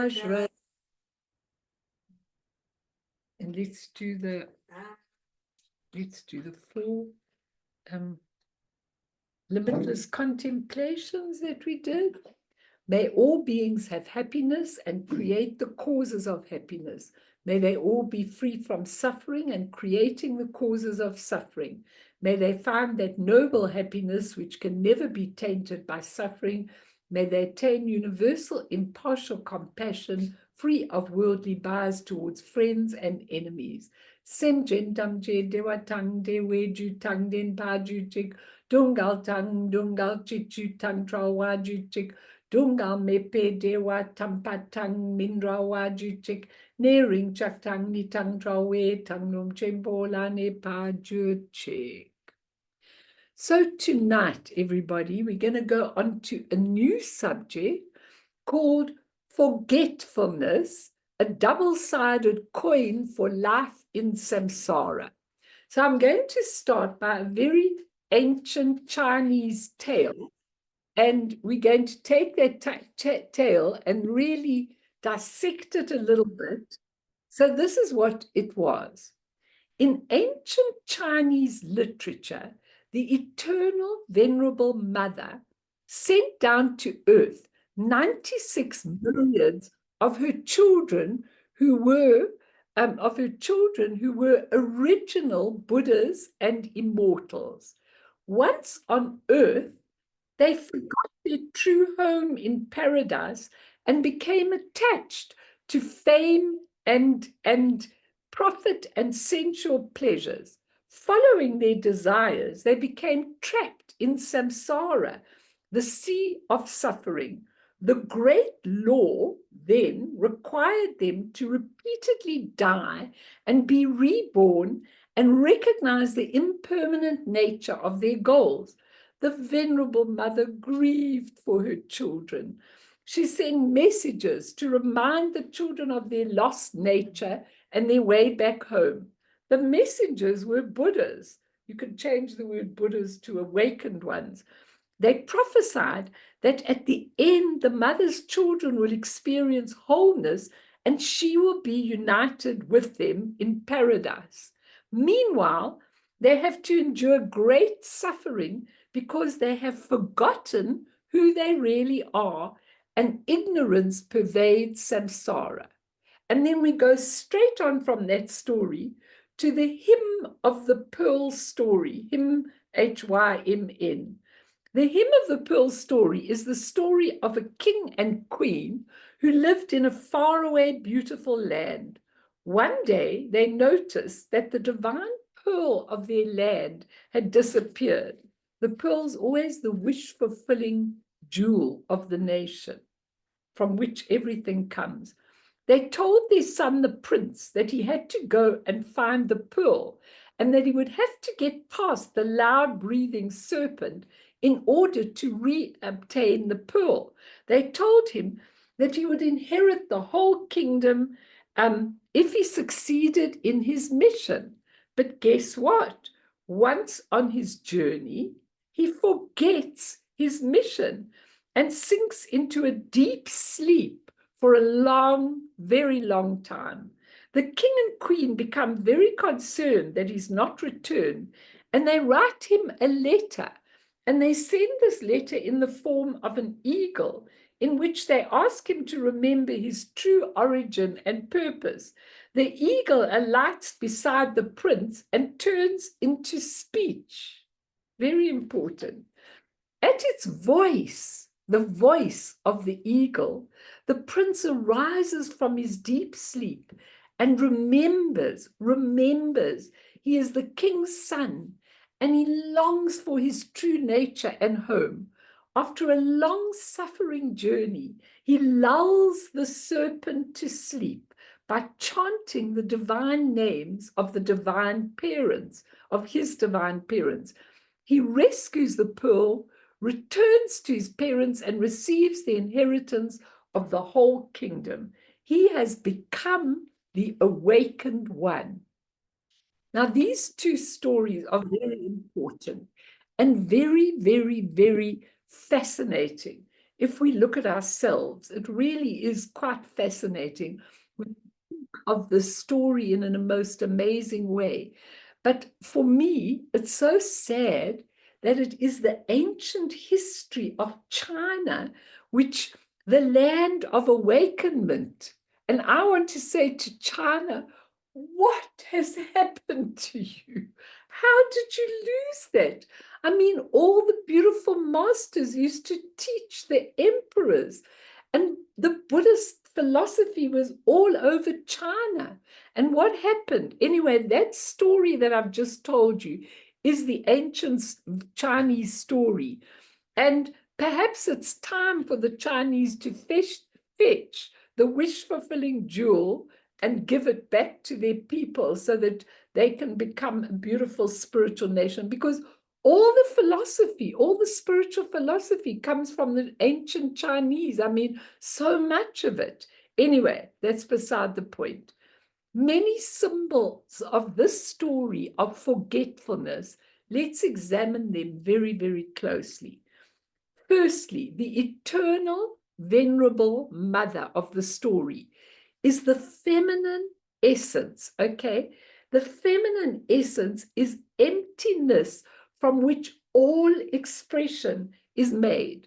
Ajra. And let's do the 4 limitless contemplations that we did. May all beings have happiness and create the causes of happiness. May they all be free from suffering and creating the causes of suffering. May they find that noble happiness which can never be tainted by suffering. May they attain universal impartial compassion, free of worldly bias towards friends and enemies. Sem jentam je dewa tang de we ju tang den pa ju jik dungal tang dungal chichu tang trawa ju jik dungal mepe dewa tampa tang mindrawa ju jik ne ring chak tang ni tang trawe tang num chempola ne pa ju jik. So tonight, everybody, we're going to go on to a new subject called forgetfulness, a double-sided coin for life in samsara. So I'm going to start by a very ancient Chinese tale, and we're going to take that tale and really dissect it a little bit. So this is what it was. In ancient Chinese literature, the eternal venerable mother sent down to earth 96 myriads of her children who were original Buddhas and immortals. Once on earth, they forgot their true home in paradise and became attached to fame and profit and sensual pleasures. Following their desires, they became trapped in samsara, the sea of suffering. The great law then required them to repeatedly die and be reborn and recognize the impermanent nature of their goals. The venerable mother grieved for her children. She sent messages to remind the children of their lost nature and their way back home. The messengers were Buddhas. You could change the word Buddhas to awakened ones. They prophesied that at the end, the mother's children will experience wholeness and she will be united with them in paradise. Meanwhile, they have to endure great suffering because they have forgotten who they really are, and ignorance pervades samsara. And then we go straight on from that story to the hymn of the pearl story, hymn Hymn. The hymn of the pearl story is the story of a king and queen who lived in a faraway, beautiful land. One day they noticed that the divine pearl of their land had disappeared. The pearl's always the wish-fulfilling jewel of the nation from which everything comes. They told their son, the prince, that he had to go and find the pearl and that he would have to get past the loud-breathing serpent in order to re-obtain the pearl. They told him that he would inherit the whole kingdom if he succeeded in his mission. But guess what? Once on his journey, he forgets his mission and sinks into a deep sleep for a long, very long time. The king and queen become very concerned that he's not returned, and they write him a letter, and they send this letter in the form of an eagle, in which they ask him to remember his true origin and purpose. The eagle alights beside the prince and turns into speech. Very important. At its voice, the voice of the eagle, the prince arises from his deep sleep and remembers he is the king's son, and he longs for his true nature and home. After a long suffering journey, he lulls the serpent to sleep by chanting the divine names of the divine parents, of his divine parents. He rescues the pearl, returns to his parents, and receives the inheritance of the whole kingdom. He has become the awakened one. Now, these two stories are very important and very, very, very fascinating. if we look at ourselves, it really is quite fascinating. We think of the story in a most amazing way. But for me, it's so sad that it is the ancient history of China, which the land of awakenment. And I want to say to China, what has happened to you? How did you lose that? I mean, all the beautiful masters used to teach the emperors, and the Buddhist philosophy was all over China. And what happened? Anyway, that story that I've just told you is the ancient Chinese story. And perhaps it's time for the Chinese to fetch the wish-fulfilling jewel and give it back to their people so that they can become a beautiful spiritual nation. Because all the philosophy, all the spiritual philosophy comes from the ancient Chinese. I mean, so much of it. Anyway, that's beside the point. Many symbols of this story of forgetfulness, let's examine them very, very closely. Firstly, the eternal, venerable mother of the story is the feminine essence, okay? The feminine essence is emptiness from which all expression is made.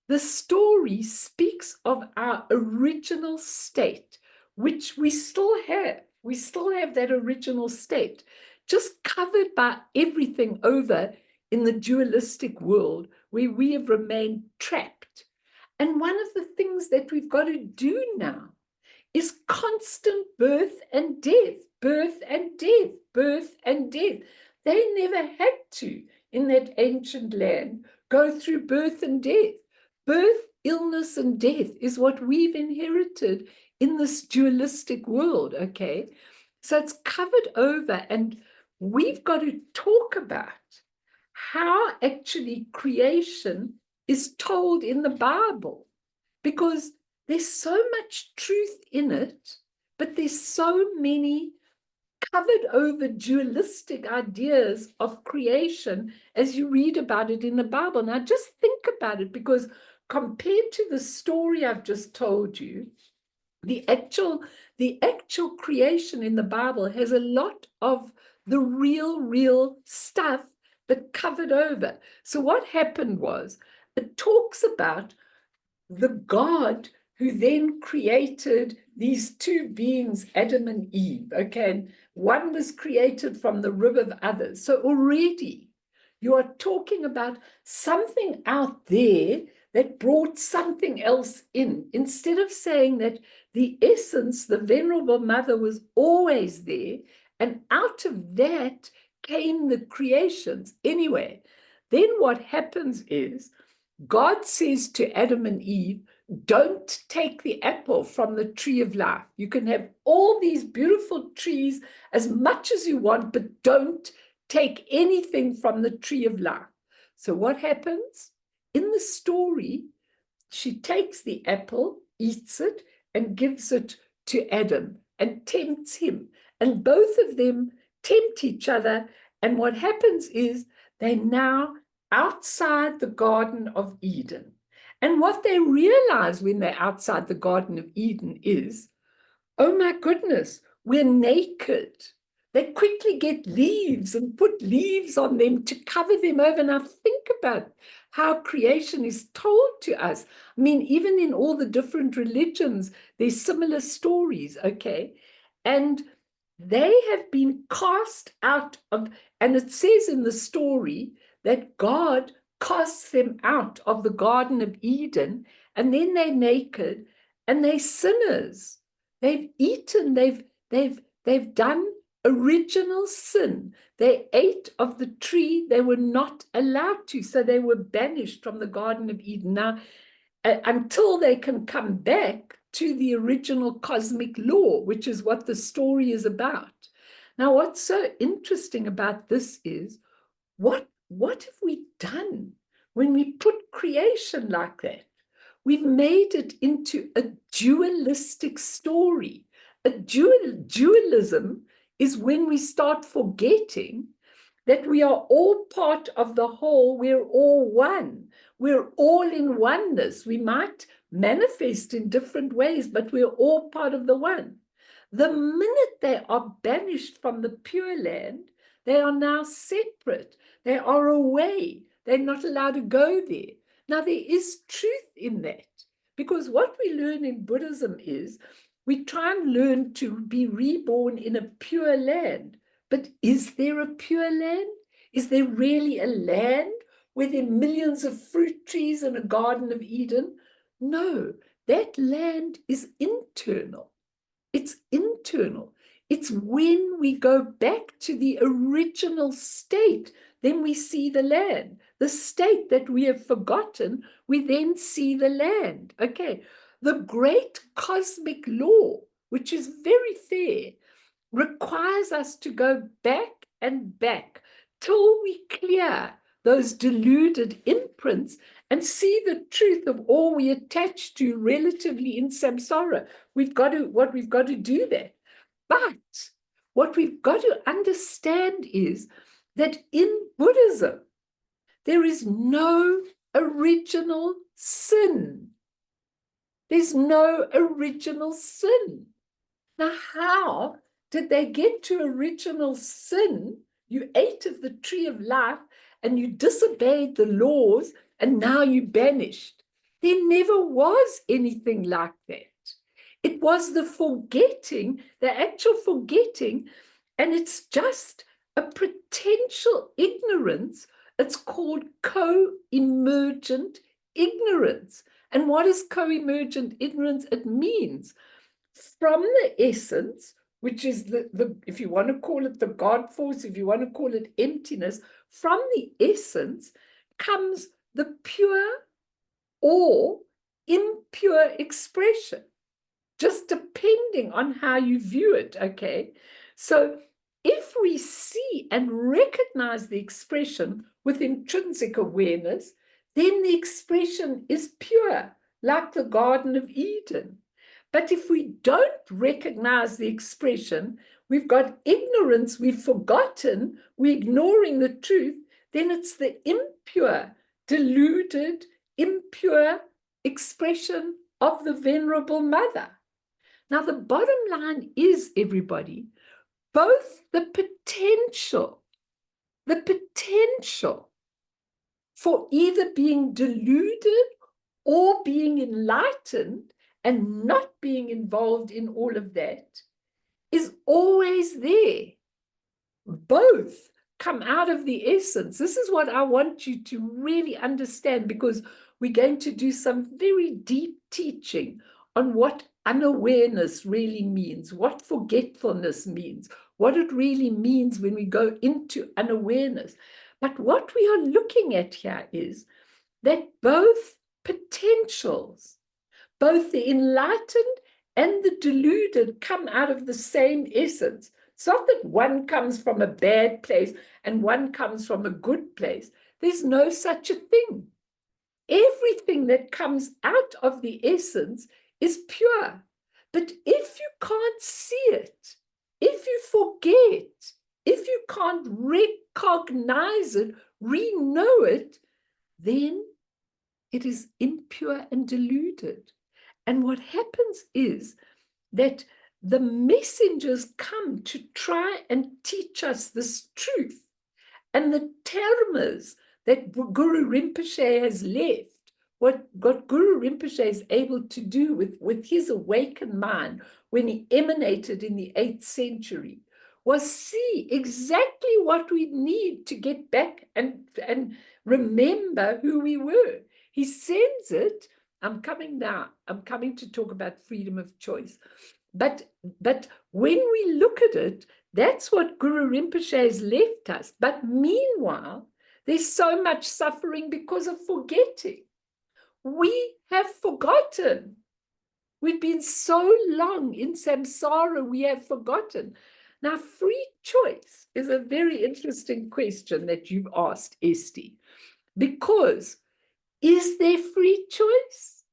The story speaks of our original state, which we still have. We still have that original state, just covered by everything over in the dualistic world where we have remained trapped. And one of the things that we've got to do now is constant birth and death, birth and death, birth and death. They never had to, in that ancient land, go through birth and death. Birth, illness, and death is what we've inherited in this dualistic world, okay? So it's covered over, and we've got to talk about how actually creation is told in the Bible, because there's so much truth in it, but there's so many covered over dualistic ideas of creation as you read about it in the Bible. Now just think about it, because compared to the story I've just told you, the actual creation in the Bible has a lot of the real stuff, but covered over. So what happened was, it talks about the God who then created these two beings, Adam and Eve, okay? And one was created from the rib of others. So already you are talking about something out there that brought something else in, instead of saying that the essence, the venerable mother, was always there, and out of that came the creations. Anyway, then what happens is, God says to Adam and Eve, don't take the apple from the tree of life. You can have all these beautiful trees as much as you want, but don't take anything from the tree of life. So what happens? In the story, she takes the apple, eats it, and gives it to Adam and tempts him. And both of them tempt each other. And what happens is they now outside the Garden of Eden. And what they realize when they're outside the Garden of Eden is, oh my goodness, we're naked. They quickly get leaves and put leaves on them to cover them over. Now think about how creation is told to us. I mean, even in all the different religions, there's similar stories, okay? And they have been cast out of, and it says in the story that God casts them out of the Garden of Eden, and then they're naked and they're sinners. They've eaten, they've done original sin. They ate of the tree they were not allowed to, so they were banished from the Garden of Eden. Now, until they can come back to the original cosmic law, which is what the story is about. Now, what's so interesting about this is, what have we done when we put creation like that? We've made it into a dualistic story. A dualism is when we start forgetting that we are all part of the whole, we're all one. We're all in oneness. We might manifest in different ways, but we're all part of the one. The minute they are banished from the Pure Land, they are now separate. They are away. They're not allowed to go there. Now, there is truth in that, because what we learn in Buddhism is we try and learn to be reborn in a pure land. But is there a pure land? Is there really a land where there are millions of fruit trees and a Garden of Eden? No, that land is internal. It's internal. It's when we go back to the original state, then we see the land. The state that we have forgotten, we then see the land. Okay, the great cosmic law, which is very fair, requires us to go back and back till we clear those deluded imprints and see the truth of all we attach to relatively in samsara. We've got to do that. But what we've got to understand is that in Buddhism, there is no original sin. There's no original sin. Now, how did they get to original sin? You ate of the tree of life and you disobeyed the laws, and now you banished. There never was anything like that. It was the forgetting, the actual forgetting, and it's just a potential ignorance. It's called co-emergent ignorance. And what is co-emergent ignorance? It means from the essence, which is the if you want to call it the God force, if you want to call it emptiness, from the essence comes the pure or impure expression, just depending on how you view it, okay? So if we see and recognize the expression with intrinsic awareness, then the expression is pure, like the Garden of Eden. But if we don't recognize the expression, we've got ignorance, we've forgotten, we're ignoring the truth, then it's the impure, deluded, impure expression of the Venerable Mother. Now, the bottom line is, everybody, both the potential for either being deluded or being enlightened and not being involved in all of that is always there. Both come out of the essence. This is what I want you to really understand, because we're going to do some very deep teaching on what unawareness really means, what forgetfulness means, what it really means when we go into unawareness. But what we are looking at here is that both potentials, both the enlightened and the deluded, come out of the same essence. It's not that one comes from a bad place and one comes from a good place. There's no such a thing. Everything that comes out of the essence is pure. But if you can't see it, if you forget, if you can't recognize it, re-know it, then it is impure and deluded. And what happens is that the messengers come to try and teach us this truth. And the termas that Guru Rinpoche has left, what Guru Rinpoche is able to do with his awakened mind when he emanated in the 8th century, was see exactly what we need to get back and remember who we were. He sends it. I'm coming now. I'm coming to talk about freedom of choice. But when we look at it, that's what Guru Rinpoche has left us. But meanwhile, there's so much suffering because of forgetting. We have forgotten. We've been so long in samsara, we have forgotten. Now, free choice is a very interesting question that you've asked, Esti, because is there free choice?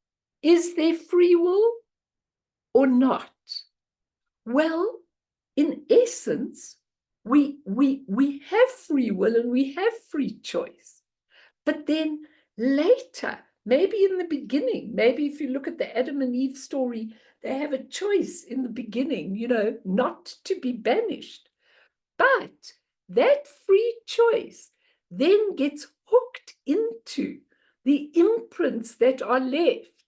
Is there free will or not? Well, in essence, we have free will and we have free choice. But then later, maybe in the beginning, maybe if you look at the Adam and Eve story, they have a choice in the beginning, you know, not to be banished. But that free choice then gets hooked into the imprints that are left.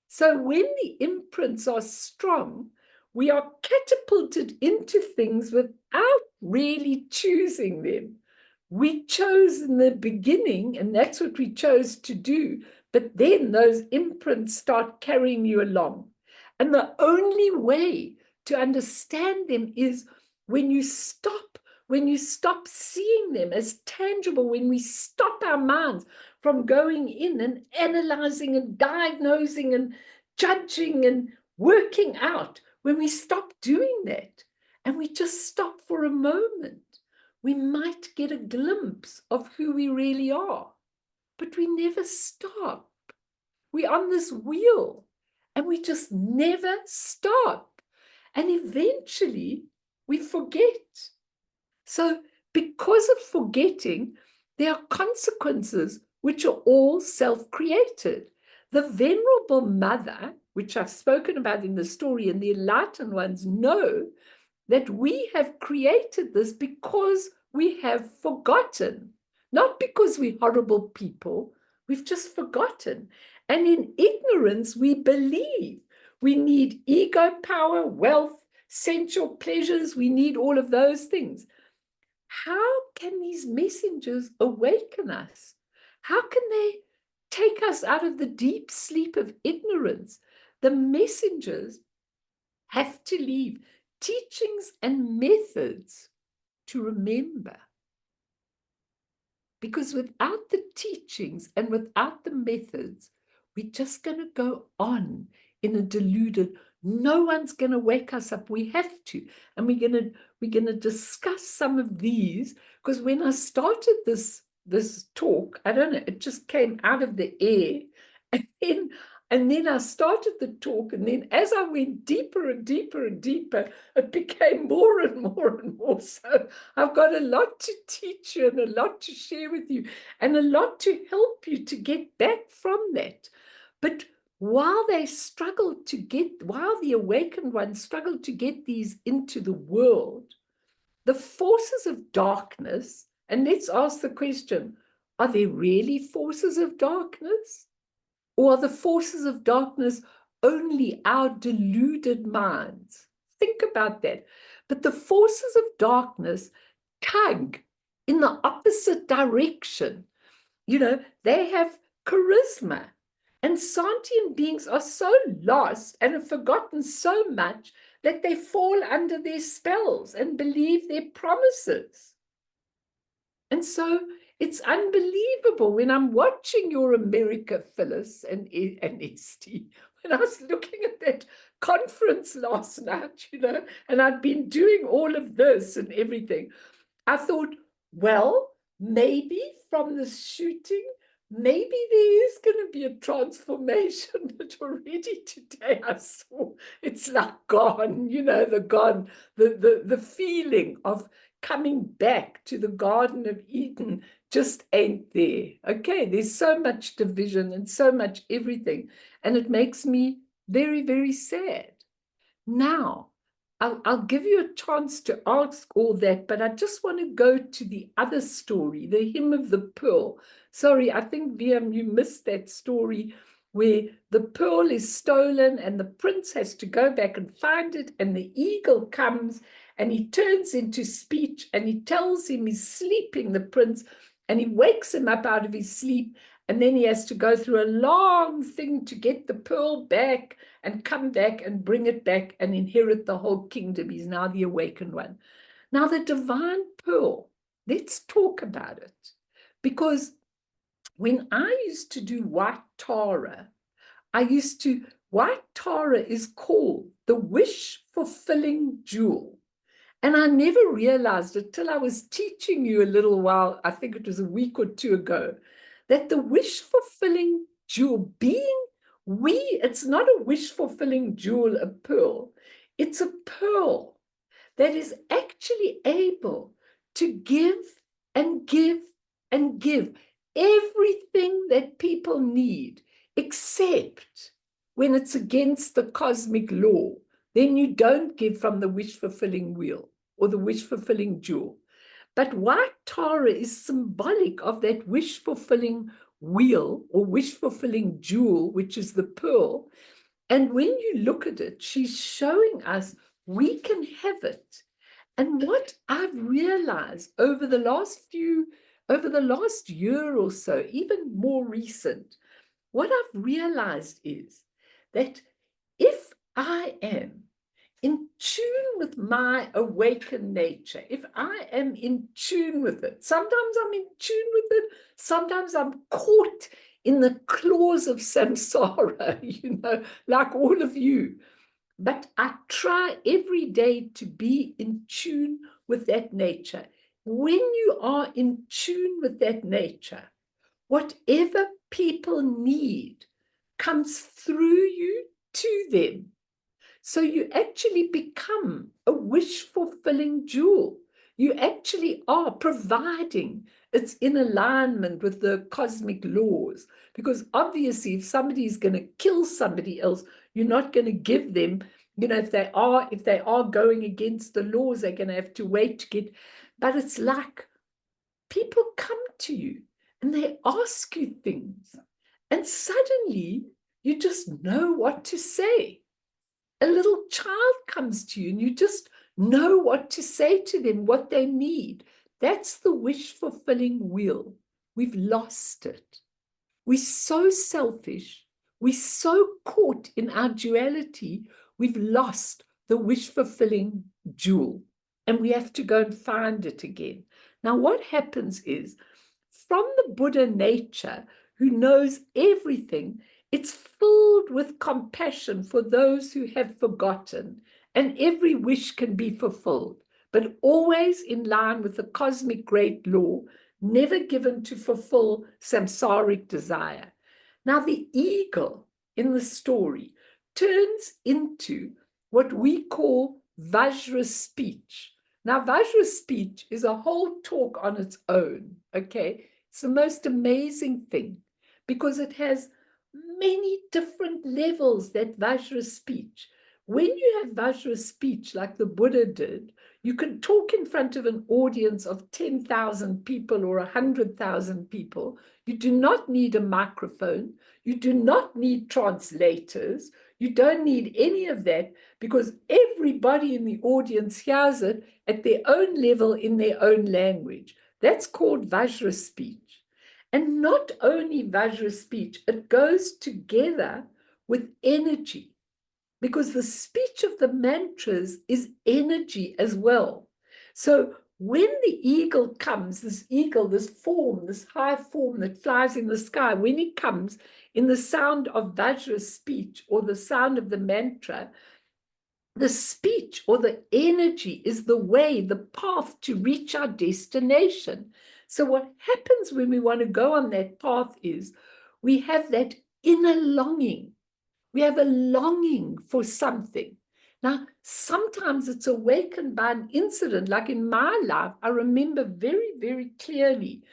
So when the imprints are strong, we are catapulted into things without really choosing them. We chose in the beginning, and that's what we chose to do. But then those imprints start carrying you along. And the only way to understand them is when you stop seeing them as tangible, when we stop our minds from going in and analyzing and diagnosing and judging and working out, when we stop doing that and we just stop for a moment, we might get a glimpse of who we really are. But we never stop. We're on this wheel and we just never stop. And eventually we forget. So because of forgetting, there are consequences which are all self-created. The venerable mother, which I've spoken about in the story, and the enlightened ones know that we have created this because we have forgotten, not because we're horrible people. We've just forgotten. And in ignorance, we believe we need ego power, wealth, sensual pleasures. We need all of those things. How can these messengers awaken us? How can they take us out of the deep sleep of ignorance? The messengers have to leave teachings and methods to remember. Because without the teachings and without the methods, we're just going to go on in a deluded. No one's going to wake us up. We have to. And we're going to discuss some of these, because when I started this talk, I don't know, it just came out of the air. And then I started the talk, and then as I went deeper and deeper and deeper, it became more and more and more. So I've got a lot to teach you and a lot to share with you and a lot to help you to get back from that. But while the awakened ones struggled to get these into the world, the forces of darkness, and let's ask the question, are there really forces of darkness? Or are the forces of darkness only our deluded minds? Think about that. But the forces of darkness tug in the opposite direction. You know, they have charisma. And sentient beings are so lost and have forgotten so much that they fall under their spells and believe their promises. And so it's unbelievable when I'm watching your America, Phyllis and Esty. When I was looking at that conference last night, you know, and I'd been doing all of this and everything, I thought, well, maybe from the shooting, maybe there is going to be a transformation. But already today I saw it's like gone, you know, the feeling of coming back to the Garden of Eden just ain't there. Okay, there's so much division and so much everything, and it makes me very, very sad. Now, I'll give you a chance to ask all that, but I just want to go to the other story, the hymn of the pearl. Sorry, I think, VM, you missed that story where the pearl is stolen and the prince has to go back and find it, and the eagle comes and he turns into speech and he tells him he's sleeping, the prince, and he wakes him up out of his sleep, and then he has to go through a long thing to get the pearl back and come back and bring it back and inherit the whole kingdom. He's now the awakened one. Now, the divine pearl, let's talk about it. Because when I used to do white Tara, white Tara is called the wish-fulfilling jewel. And I never realized it till I was teaching you a little while, I think it was a week or two ago, that the wish-fulfilling jewel it's not a wish-fulfilling jewel, a pearl. It's a pearl that is actually able to give and give and give everything that people need, except when it's against the cosmic law. Then you don't give from the wish-fulfilling wheel or the wish-fulfilling jewel. But white Tara is symbolic of that wish-fulfilling wheel or wish-fulfilling jewel, which is the pearl. And when you look at it, she's showing us we can have it. And what I've realized over the last year or so, even more recent, what I've realized is that if I am in tune with my awakened nature, if I am in tune with it, sometimes I'm in tune with it, sometimes I'm caught in the claws of samsara, like all of you. But I try every day to be in tune with that nature. When you are in tune with that nature, whatever people need comes through you to them. So you actually become a wish-fulfilling jewel. You actually are providing. It's in alignment with the cosmic laws. Because obviously, if somebody is going to kill somebody else, you're not going to give them, if they are going against the laws, they're going to have to wait to get. But it's like people come to you and they ask you things, and suddenly you just know what to say. A little child comes to you and you just know what to say to them, what they need. That's the wish-fulfilling wheel. We've lost it. We're so selfish. We're so caught in our duality. We've lost the wish-fulfilling jewel, and we have to go and find it again. Now, what happens is, from the Buddha nature, who knows everything, it's filled with compassion for those who have forgotten, and every wish can be fulfilled, but always in line with the cosmic great law, never given to fulfill samsaric desire. Now, the eagle in the story turns into what we call Vajra speech. Now, Vajra speech is a whole talk on its own, okay? It's the most amazing thing because it has many different levels, that Vajra speech. When you have Vajra speech like the Buddha did, you can talk in front of an audience of 10,000 people or 100,000 people. You do not need a microphone. You do not need translators. You don't need any of that because everybody in the audience hears it at their own level in their own language. That's called Vajra speech. And not only Vajra speech, it goes together with energy, because the speech of the mantras is energy as well. So when the eagle comes, this eagle, this form, this high form that flies in the sky, when it comes in the sound of Vajra speech or the sound of the mantra, the speech or the energy is the way, the path to reach our destination. So what happens when we want to go on that path is we have that inner longing. We have a longing for something. Now, sometimes it's awakened by an incident. Like in my life, I remember very, very clearly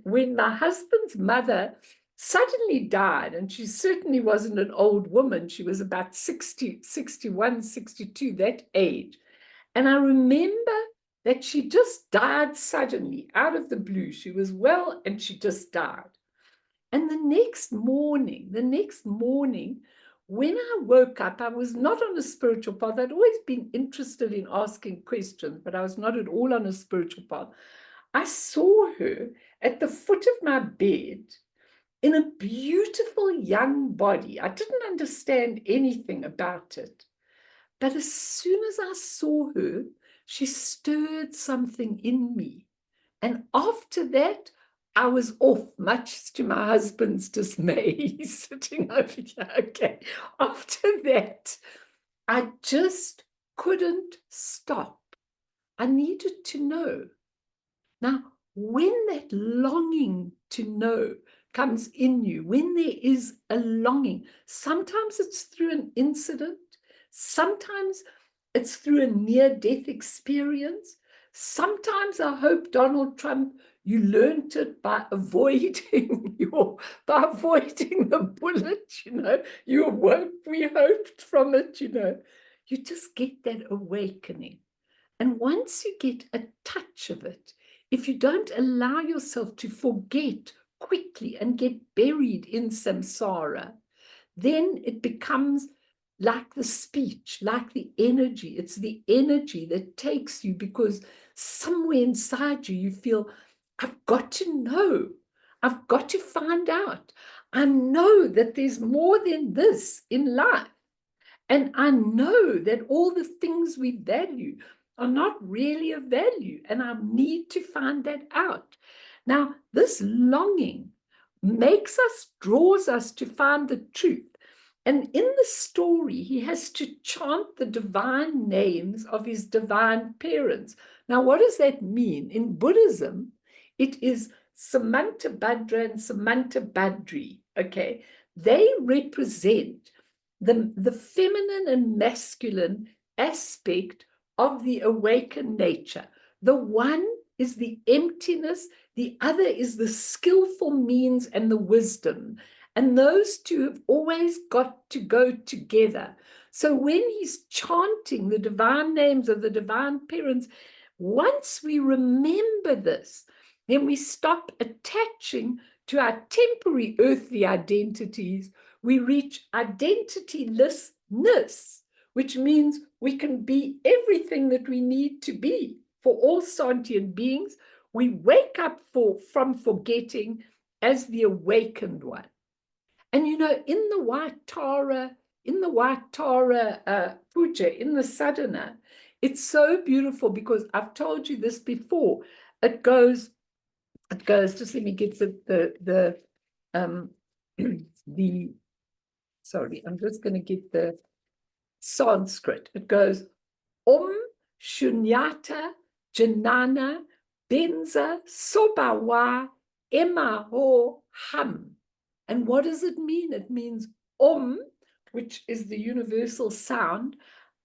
when my husband's mother suddenly died, and she certainly wasn't an old woman. She was about 60, 61, 62, that age. And I remember that she just died suddenly out of the blue. She was well and she just died. And the next morning, when I woke up, I was not on a spiritual path. I'd always been interested in asking questions, but I was not at all on a spiritual path. I saw her at the foot of my bed in a beautiful young body. I didn't understand anything about it. But as soon as I saw her, she stirred something in me. And after that, I was off, much to my husband's dismay. He's sitting over here. Okay. After that, I just couldn't stop. I needed to know. Now, when that longing to know comes in you, when there is a longing, sometimes it's through an incident, sometimes it's through a near-death experience, Sometimes I hope, Donald Trump, you learned it by avoiding the bullet, you awoke, we hoped from it, you just get that awakening. And once you get a touch of it, if you don't allow yourself to forget quickly and get buried in samsara, then it becomes like the speech, like the energy. It's the energy that takes you, because somewhere inside you, you feel, I've got to know. I've got to find out. I know that there's more than this in life. And I know that all the things we value are not really of value. And I need to find that out. Now, this longing draws us to find the truth. And in the story, he has to chant the divine names of his divine parents. Now, what does that mean? In Buddhism, it is Samantabhadra and Samantabhadri. Okay, they represent the feminine and masculine aspect of the awakened nature. The one is the emptiness, the other is the skillful means and the wisdom. And those two have always got to go together. So when he's chanting the divine names of the divine parents, once we remember this, then we stop attaching to our temporary earthly identities. We reach identitylessness, which means we can be everything that we need to be for all sentient beings. We wake up from forgetting as the awakened one. And in the White Tara, puja, in the sadhana, it's so beautiful, because I've told you this before. It goes, just let me get sorry, I'm just going to get the Sanskrit. It goes, Shunyata Janana Benza Sobawa Emaho Ham. And what does it mean? It means which is the universal sound.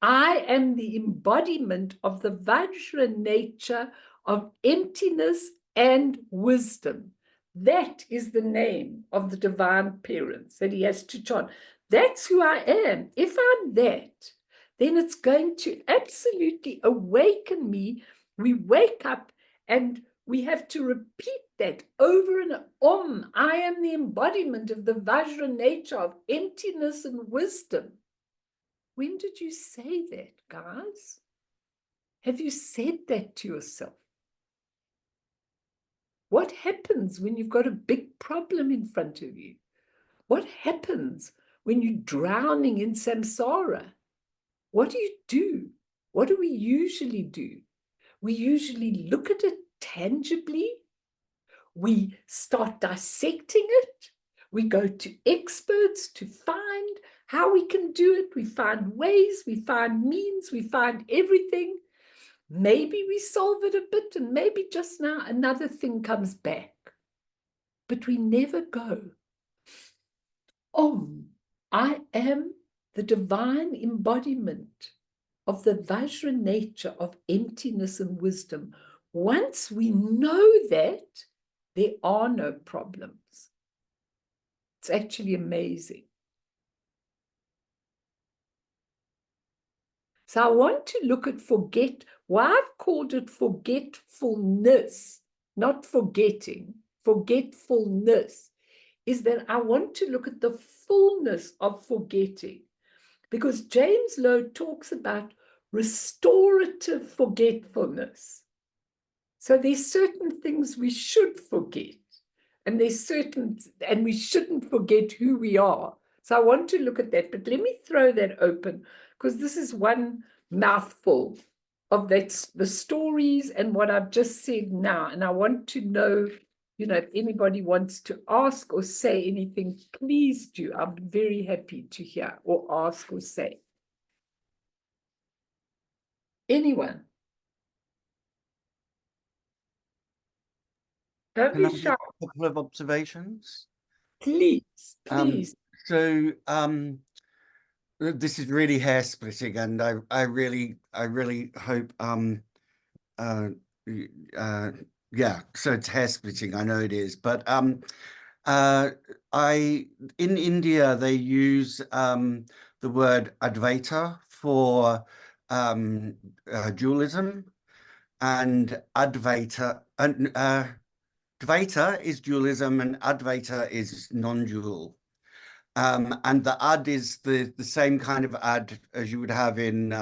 I am the embodiment of the Vajra nature of emptiness and wisdom. That is the name of the divine parents that he has to chant. That's who I am. If I'm that, then it's going to absolutely awaken me. We wake up and we have to repeat that over and over. I am the embodiment of the Vajra nature of emptiness and wisdom. When did you say that, guys? Have you said that to yourself? What happens when you've got a big problem in front of you? What happens when you're drowning in samsara? What do you do? What do we usually do? We usually look at it tangibly. We start dissecting it. We go to experts to find how we can do it. We find ways, we find means, we find everything. Maybe we solve it a bit, and maybe just now another thing comes back. But we never go, I am the divine embodiment of the Vajra nature of emptiness and wisdom. Once we know that, there are no problems. It's actually amazing. So I want to look at why I've called it forgetfulness, not forgetting. Forgetfulness is that I want to look at the fullness of forgetting, because James Lowe talks about restorative forgetfulness. So there's certain things we should forget, and and we shouldn't forget who we are. So I want to look at that, but let me throw that open, because this is one mouthful of the stories and what I've just said now. And I want to know, if anybody wants to ask or say anything, please do. I'm very happy to hear or ask or say. Anyone? Don't Can I be make shy. a couple of observations? Please, please. This is really hair splitting, and I really hope y- yeah, so it's hair splitting. I know it is, but uh, I in India they use the word Advaita for dualism, and Dvaita is dualism, and Advaita is non-dual. And the ad is the same kind of ad as you would have in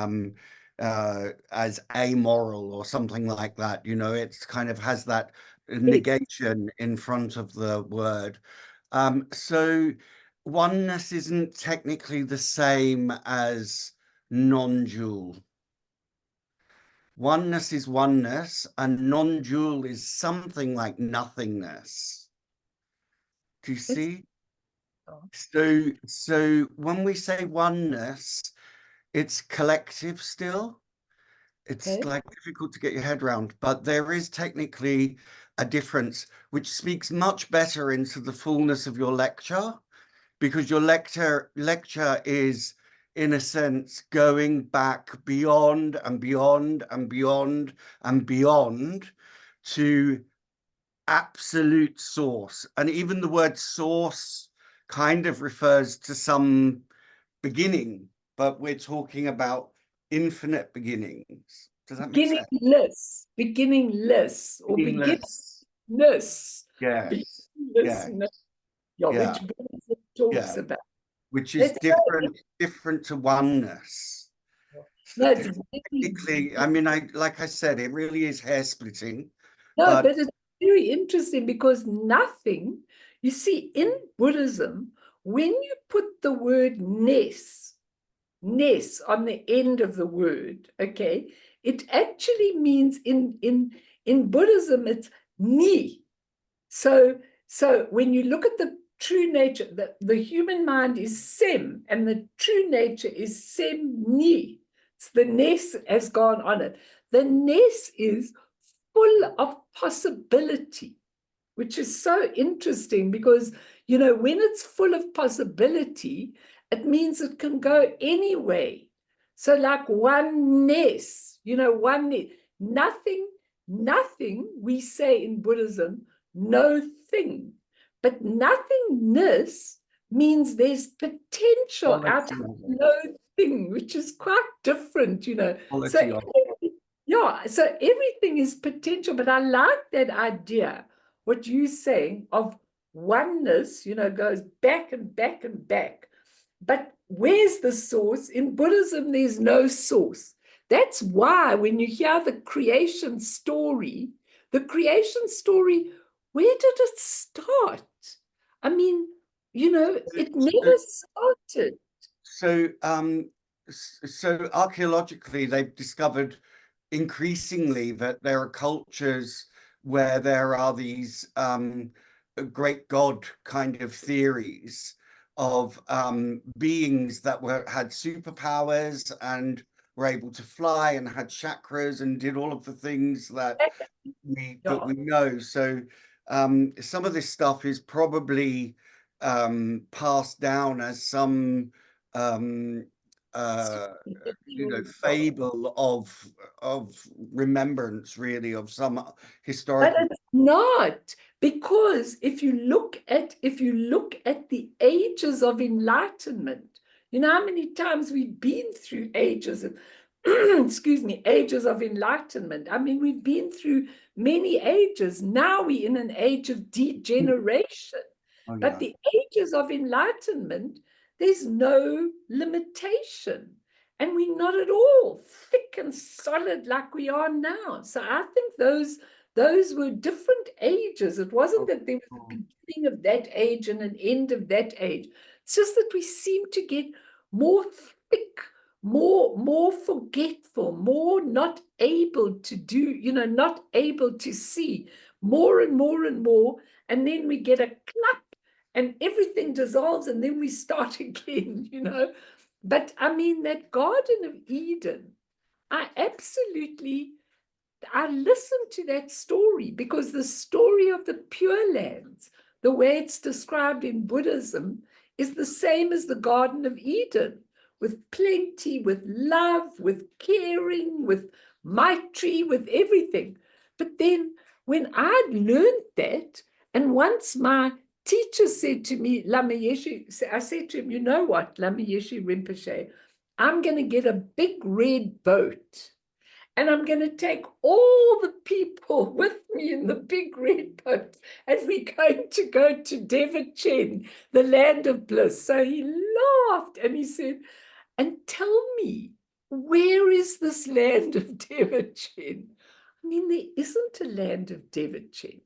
as amoral or something like that. You know, it's kind of has that Yes. negation in front of the word. So oneness isn't technically the same as non-dual. Oneness is oneness, and non-dual is something like nothingness. Do you It's, see? So when we say oneness, it's collective still. It's okay. like difficult to get your head around, but there is technically a difference, which speaks much better into the fullness of your lecture, because your lecture is, in a sense, going back beyond and beyond and beyond and beyond to absolute source. And even the word source kind of refers to some beginning, but we're talking about infinite beginnings. Does that make sense? Beginningless, or Beginningless. beginningness, Yes. Yeah. beginninglessness, yeah, Yeah. which Buddhism talks Yeah. about. Which is That's so different to oneness. So no, it's very, technically, I mean, like I said, it really is hair splitting, no, but but it's very interesting because nothing, you see, in Buddhism, when you put the word ness on the end of the word, okay, it actually means in Buddhism it's ni. So when you look at the true nature, the human mind is sem, and the true nature is sem ni. It's the ness has gone on it. The ness is full of possibility, which is so interesting because, you know, when it's full of possibility, it means it can go any way. So like oneness, you know, oneness, nothing we say in Buddhism, no thing. But nothingness means there's potential out quality of of it, no thing, which is quite different, you know. So quality of yeah, so everything is potential, but I like that idea, what you're saying of oneness, you know, goes back and back and back. But where's the source? In Buddhism, there's no source. That's why when you hear the creation story, where did it start? I mean, you know, it never it. started. So, so archaeologically, they've discovered increasingly that there are cultures where there are these great god kind of theories of beings that had superpowers and were able to fly and had chakras and did all of the things that Yeah. we know. So some of this stuff is probably passed down as some um, uh, fable of remembrance, really, of some But historical. it's not, because if you look at the ages of enlightenment, you know how many times we've been through ages of excuse me, ages of enlightenment. I mean, we've been through many ages. Now we're in an age of degeneration. Oh But yeah. the ages of enlightenment, there's no limitation. And we're not at all thick and solid like we are now. So I think those were different ages. It wasn't Oh, that there was a oh, beginning of that age and an end of that age. It's just that we seem to get more thick, more forgetful, more not able to do, you know, not able to see, more and more and more. And then we get a clap and everything dissolves and then we start again, you know. But I mean, that Garden of Eden, I absolutely, I listened to that story because the story of the Pure Lands, the way it's described in Buddhism, is the same as the Garden of Eden, with plenty, with love, with caring, with maitri, with everything. But then when I'd learned that, and once my teacher said to me, Lama Yeshe, I said to him, you know what, Lama Yeshe Rinpoche, I'm going to get a big red boat. And I'm going to take all the people with me in the big red boat. And we're going to go to Devachen, the land of bliss. So he laughed and he said, and tell me, where is this land of Devachen? I mean, there isn't a land of Devachen.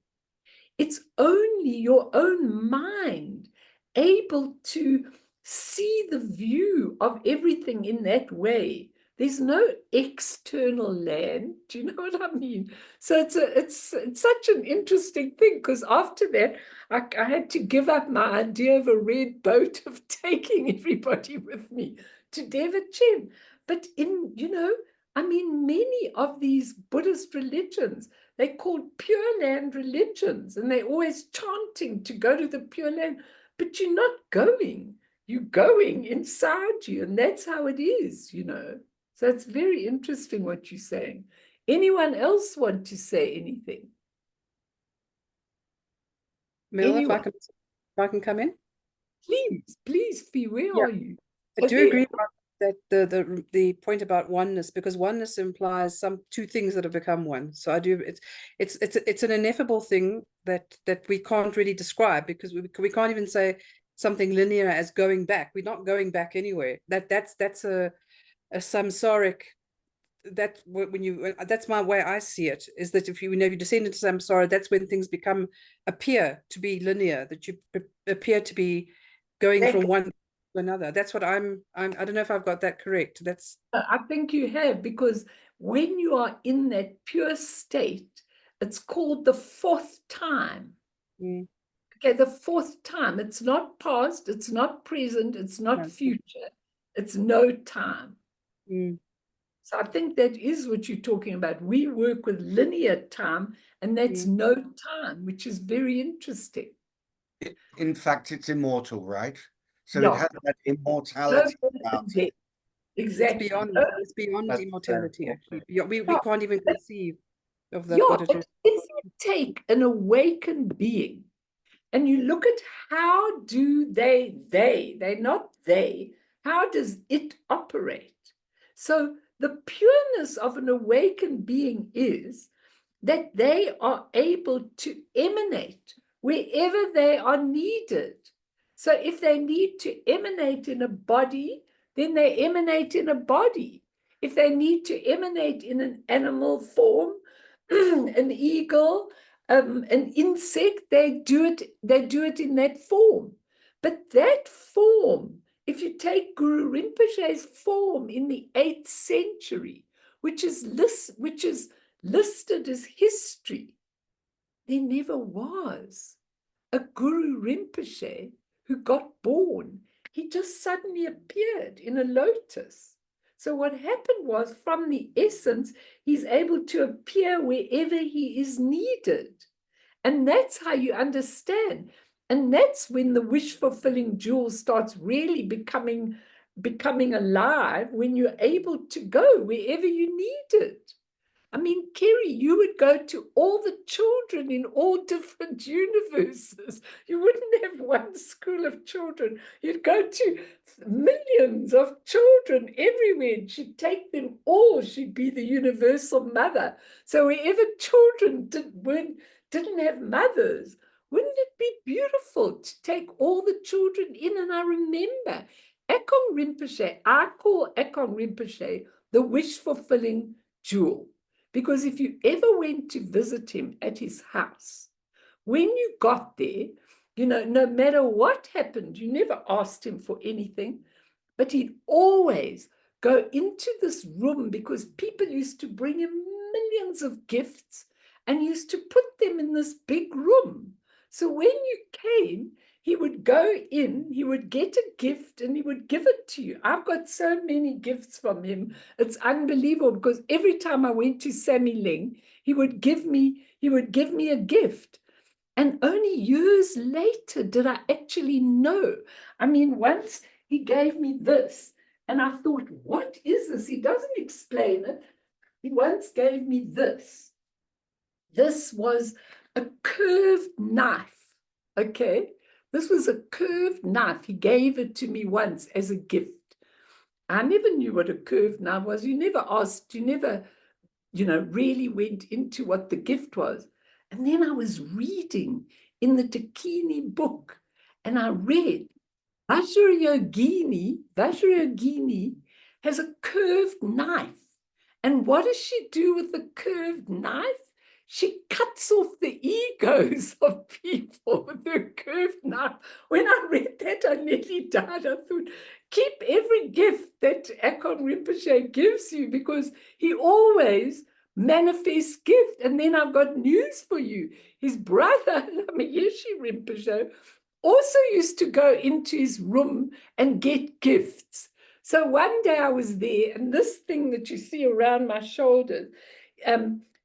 It's only your own mind able to see the view of everything in that way. There's no external land. Do you know what I mean? So it's such an interesting thing, because after that, I had to give up my idea of a red boat of taking everybody with me to Devachen. But I mean, many of these Buddhist religions, they're called Pure Land religions, and they're always chanting to go to the Pure Land, but you're not going. You're going inside you, and that's how it is, So it's very interesting what you're saying. Anyone else want to say anything? Mel, if I can come in? Please, Fee, where Yeah. are you? I do agree about that the point about oneness, because oneness implies two things that have become one. So I do, it's an ineffable thing that we can't really describe, because we can't even say something linear as going back. We're not going back anywhere. That's a samsaric, that's my way I see it, is that if you descend into samsara, that's when things appear to be linear, that you appear to be going from one to another. That's what I don't know if I've got that correct. I think you have, because when you are in that pure state, it's called the fourth time. Okay, the fourth time. It's not past, it's not present, it's not future, it's no time. So I think that is what you're talking about. We work with linear time, and that's no time, which is very interesting. In fact, it's immortal, right? So Yeah. it has that immortality about it. Exactly. It's beyond immortality, actually. We can't even conceive of that. But if you take an awakened being and you look at how do they're not how does it operate? So the pureness of an awakened being is that they are able to emanate wherever they are needed. So if they need to emanate in a body, then they emanate in a body. If they need to emanate in an animal form, an eagle, an insect, they do it in that form. But that form, if you take Guru Rinpoche's form in the 8th century, which is listed as history, there never was a Guru Rinpoche who got born. He just suddenly appeared in a lotus. So what happened was, from the essence, he's able to appear wherever he is needed. And that's how you understand. And that's when the wish-fulfilling jewel starts really becoming alive, when you're able to go wherever you need it. I mean, Kerry, you would go to all the children in all different universes. You wouldn't have one school of children. You'd go to millions of children everywhere, and she'd take them all. She'd be the universal mother. So wherever children didn't have mothers, wouldn't it be beautiful to take all the children in? And I remember Akong Rinpoche, I call Akong Rinpoche the wish-fulfilling jewel. Because if you ever went to visit him at his house, when you got there, no matter what happened, you never asked him for anything, but he'd always go into this room, because people used to bring him millions of gifts and used to put them in this big room. So when you came, he would go in, he would get a gift, and he would give it to you. I've got so many gifts from him. It's unbelievable, because every time I went to Sammy Ling, he would give me a gift. And only years later did I actually know. I mean, once he gave me this, And I thought, what is this? He doesn't explain it. He once gave me this. This was a curved knife, okay? This was a curved knife. He gave it to me once as a gift. I never knew what a curved knife was. You never asked, you never, really went into what the gift was. And then I was reading in the Dakini book, and I read Vajrayogini has a curved knife. And what does she do with the curved knife? She cuts off the egos of people with her curved knife. When I read that, I nearly died. I thought, keep every gift that Akon Rinpoche gives you, because he always manifests gift. And then I've got news for you. His brother, Lamayeshi Rinpoche, also used to go into his room and get gifts. So one day I was there, and this thing that you see around my shoulders,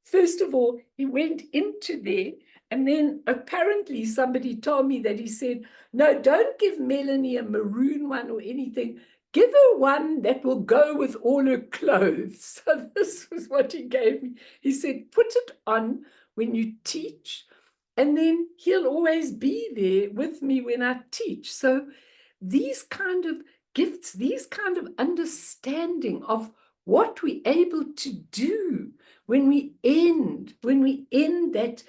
first of all, he went into there, and then apparently somebody told me that he said, no, don't give Melanie a maroon one or anything. Give her one that will go with all her clothes. So this was what he gave me. He said, put it on when you teach, and then he'll always be there with me when I teach. So these kind of gifts, these kind of understanding of what we're able to do when we end that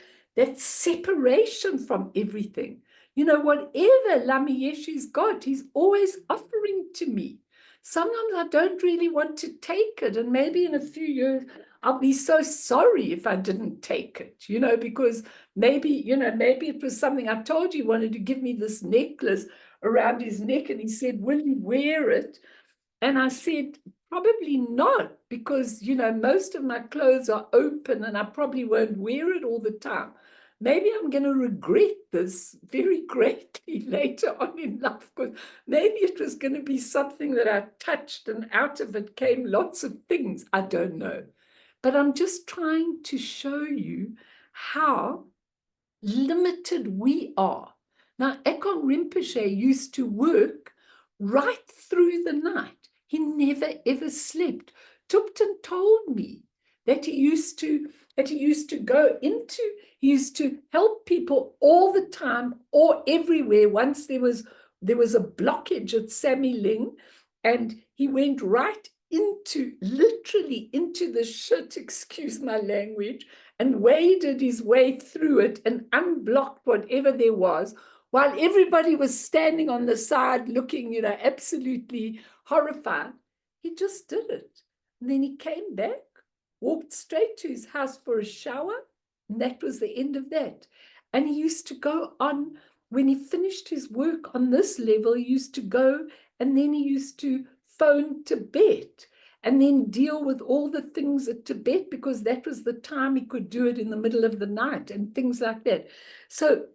separation from everything. Whatever Lamiyeshi's got, he's always offering to me. Sometimes I don't really want to take it, and maybe in a few years I'll be so sorry if I didn't take it, because maybe it was something. I told you he wanted to give me this necklace around his neck, and he said, will you wear it? And I said, probably not, because most of my clothes are open and I probably won't wear it all the time. Maybe I'm going to regret this very greatly later on in life, because maybe it was going to be something that I touched and out of it came lots of things. I don't know. But I'm just trying to show you how limited we are. Now, Akon Rinpoche used to work right through the night. He never, ever slept. Tupten told me that he used to help people all the time or everywhere. Once there was a blockage at Sammy Ling, and he went literally into the shit, excuse my language, and waded his way through it and unblocked whatever there was, while everybody was standing on the side looking, absolutely horrified. He just did it. And then he came back, walked straight to his house for a shower, and that was the end of that. And he used to go on, when he finished his work on this level, he used to go, and then he used to phone Tibet and then deal with all the things at Tibet, because that was the time he could do it in the middle of the night and things like that. So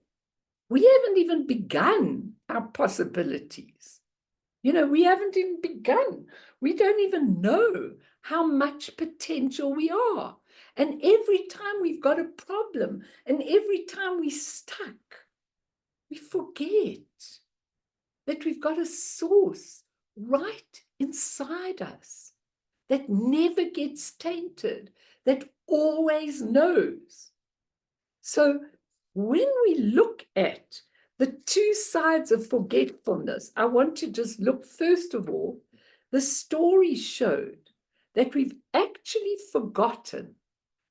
we haven't even begun our possibilities. We haven't even begun. We don't even know how much potential we are. And every time we've got a problem, and every time we're stuck, we forget that we've got a source right inside us that never gets tainted, that always knows. So when we look at the two sides of forgetfulness, I want to just look, first of all, the story showed that we've actually forgotten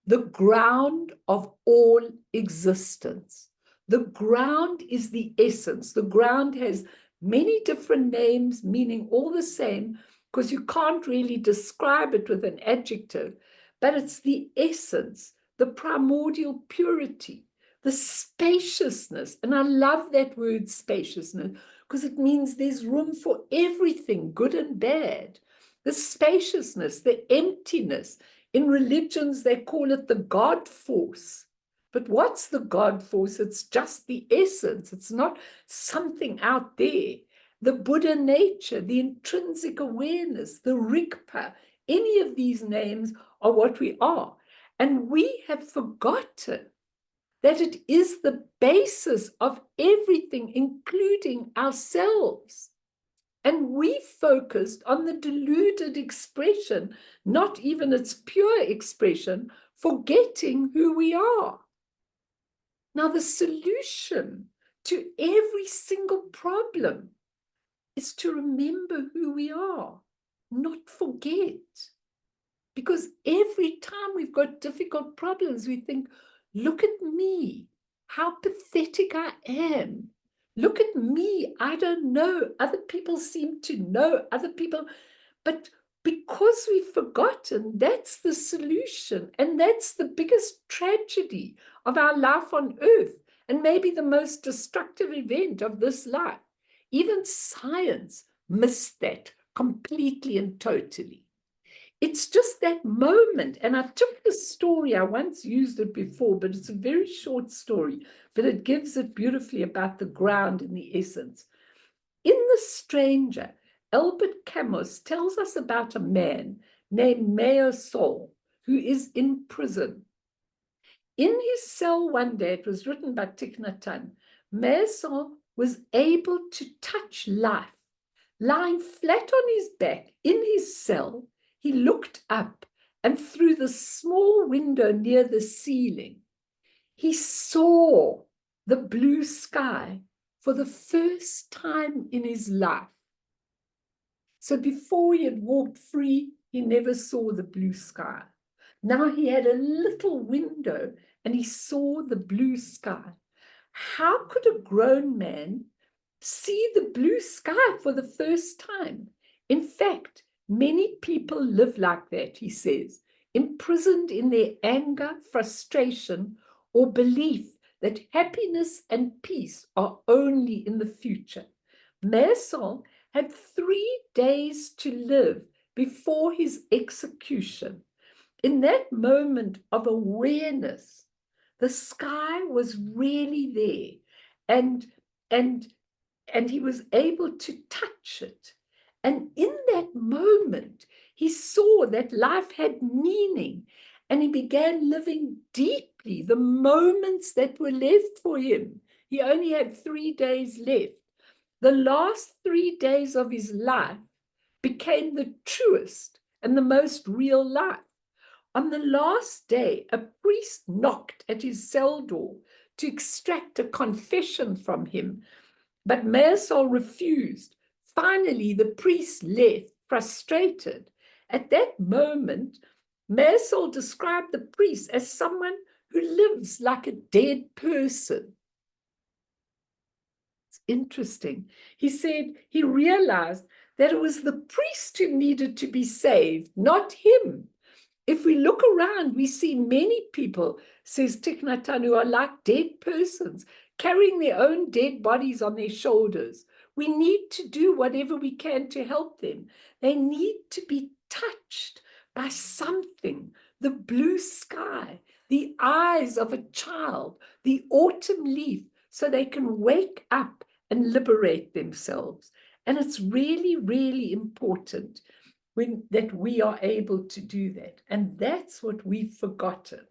the ground of all existence. The ground is the essence. The ground has many different names, meaning all the same, because you can't really describe it with an adjective, but it's the essence, the primordial purity, the spaciousness. And I love that word spaciousness, because it means there's room for everything, good and bad. The spaciousness, the emptiness. In religions, they call it the God force. But what's the God force? It's just the essence. It's not something out there. The Buddha nature, the intrinsic awareness, the Rigpa, any of these names are what we are. And we have forgotten that it is the basis of everything, including ourselves. And we focused on the deluded expression, not even its pure expression, forgetting who we are. Now, the solution to every single problem is to remember who we are, not forget. Because every time we've got difficult problems, we think, look at me, how pathetic I am. Look at me, I don't know. Other people seem to know, other people. But because we've forgotten, that's the solution. And that's the biggest tragedy of our life on earth, and maybe the most destructive event of this life. Even science missed that completely and totally. It's just that moment. And I took the story, I once used it before, but it's a very short story, but it gives it beautifully about the ground and the essence. In The Stranger, Albert Camus tells us about a man named Mayor Saul who is in prison. In his cell one day, it was written by Thich Nhat Hanh, Mayor Saul was able to touch life. Lying flat on his back in his cell, he looked up, and through the small window near the ceiling, he saw the blue sky for the first time in his life. So before he had walked free, he never saw the blue sky. Now he had a little window and he saw the blue sky. How could a grown man see the blue sky for the first time? In fact, many people live like that, he says, imprisoned in their anger, frustration, or belief that happiness and peace are only in the future. Maison had 3 days to live before his execution. In that moment of awareness, the sky was really there, and he was able to touch it. And in that moment, he saw that life had meaning, and he began living deeply the moments that were left for him. He only had 3 days left. The last 3 days of his life became the truest and the most real life. On the last day, a priest knocked at his cell door to extract a confession from him, but Maisol refused. Finally, the priest left, frustrated. At that moment, Maisol described the priest as someone who lives like a dead person. It's interesting. He said he realized that it was the priest who needed to be saved, not him. If we look around, we see many people, says Thich Nhat Hanh, who are like dead persons, carrying their own dead bodies on their shoulders. We need to do whatever we can to help them. They need to be touched by something, the blue sky, the eyes of a child, the autumn leaf, so they can wake up and liberate themselves. And it's really, really important that we are able to do that. And that's what we've forgotten.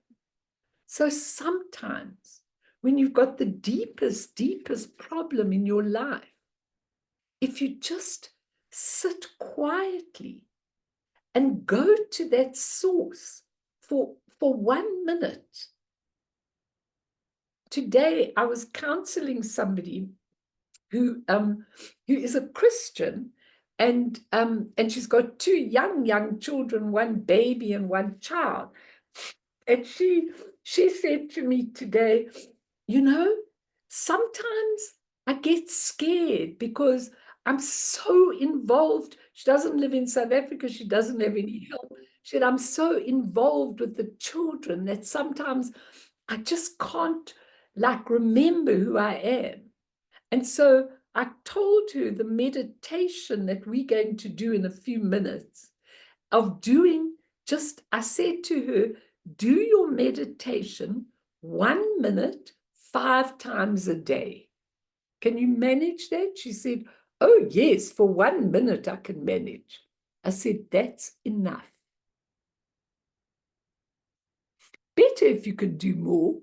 So sometimes when you've got the deepest, deepest problem in your life, if you just sit quietly and go to that source for 1 minute. Today, I was counseling somebody who is a Christian, and she's got 2 young children, 1 baby and 1 child. And she said to me today, you know, sometimes I get scared because I'm so involved. She doesn't live in South Africa. She doesn't have any help. She said, I'm so involved with the children that sometimes I just can't remember who I am. And so I told her the meditation that we're going to do in a few minutes of doing I said to her, do your meditation 1 minute, 5 times a day. Can you manage that? She said, oh, yes, for 1 minute I can manage. I said, that's enough. Better if you could do more,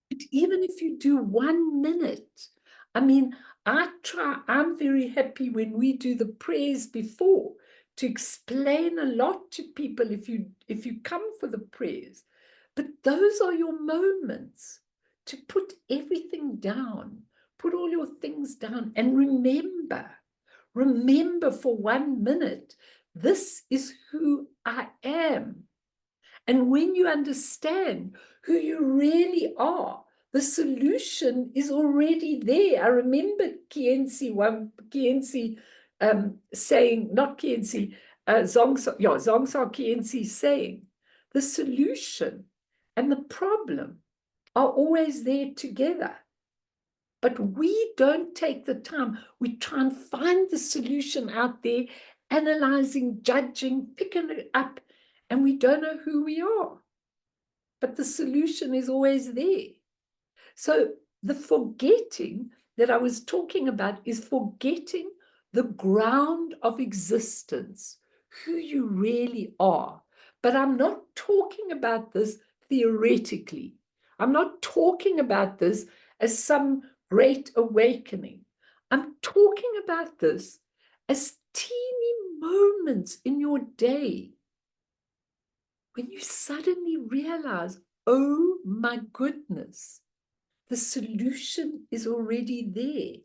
but even if you do 1 minute, I mean, I'm very happy when we do the prayers before to explain a lot to people if you come for the prayers. But those are your moments to put everything down, put all your things down, and remember for 1 minute, this is who I am. And when you understand who you really are, the solution is already there. I remember Kienzi saying, not Kienzi, Zongsa Kienzi saying, the solution and the problem are always there together. But we don't take the time. We try and find the solution out there, analyzing, judging, picking it up, and we don't know who we are. But the solution is always there. So the forgetting that I was talking about is forgetting the ground of existence, who you really are. But I'm not talking about this theoretically. I'm not talking about this as some great awakening. I'm talking about this as teeny moments in your day when you suddenly realize, oh my goodness, the solution is already there,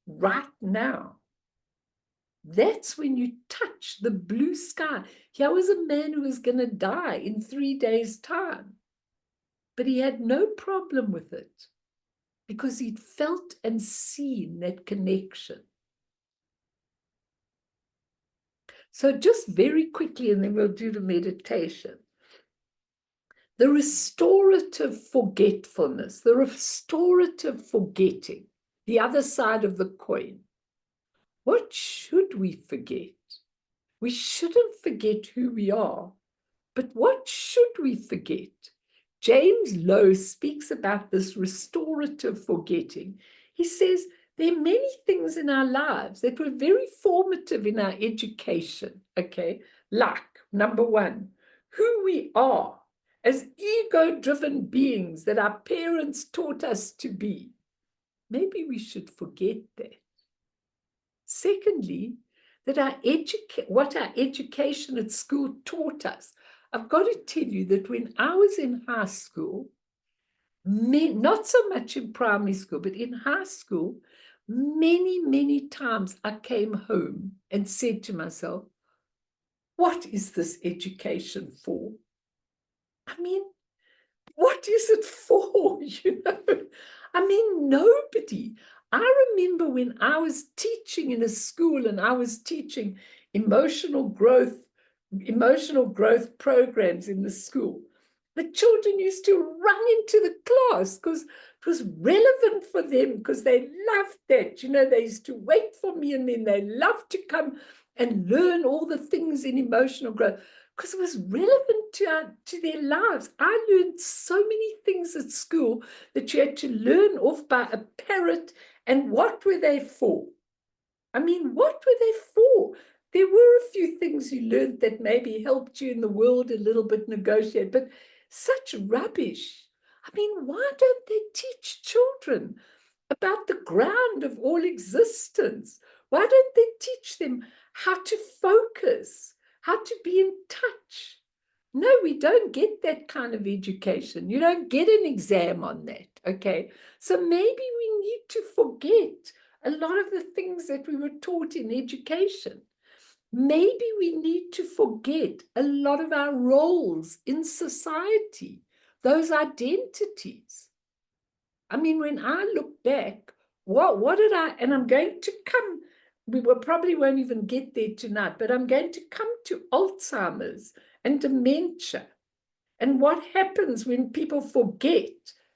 right now. That's when you touch the blue sky. Here was a man who was going to die in 3 days' time, but he had no problem with it because he'd felt and seen that connection. So just very quickly, and then we'll do the meditation. The restorative forgetfulness, the restorative forgetting, the other side of the coin. What should we forget? We shouldn't forget who we are, but what should we forget? James Lowe speaks about this restorative forgetting. He says there are many things in our lives that were very formative in our education, okay? Like, number one, who we are as ego-driven beings that our parents taught us to be. Maybe we should forget that. Secondly, that what our education at school taught us. I've got to tell you that when I was in high school, not so much in primary school, but in high school, many, many times I came home and said to myself, what is this education for? I mean, what is it for? You know, I mean, nobody. I remember when I was teaching in a school and I was teaching emotional growth programs in the school. The children used to run into the class because it was relevant for them, because they loved that. You know, they used to wait for me and then they loved to come and learn all the things in emotional growth because it was relevant to their lives. I learned so many things at school that you had to learn off by a parrot. And what were they for? I mean, what were they for? There were a few things you learned that maybe helped you in the world a little bit negotiate, but such rubbish. I mean, why don't they teach children about the ground of all existence? Why don't they teach them how to focus, how to be in touch? No, we don't get that kind of education. You don't get an exam on that, okay? So maybe we need to forget a lot of the things that we were taught in education. Maybe we need to forget a lot of our roles in society, those identities. I mean, when I look back, what did I, and I'm going to come, probably won't even get there tonight, but I'm going to come to Alzheimer's and dementia and what happens when people forget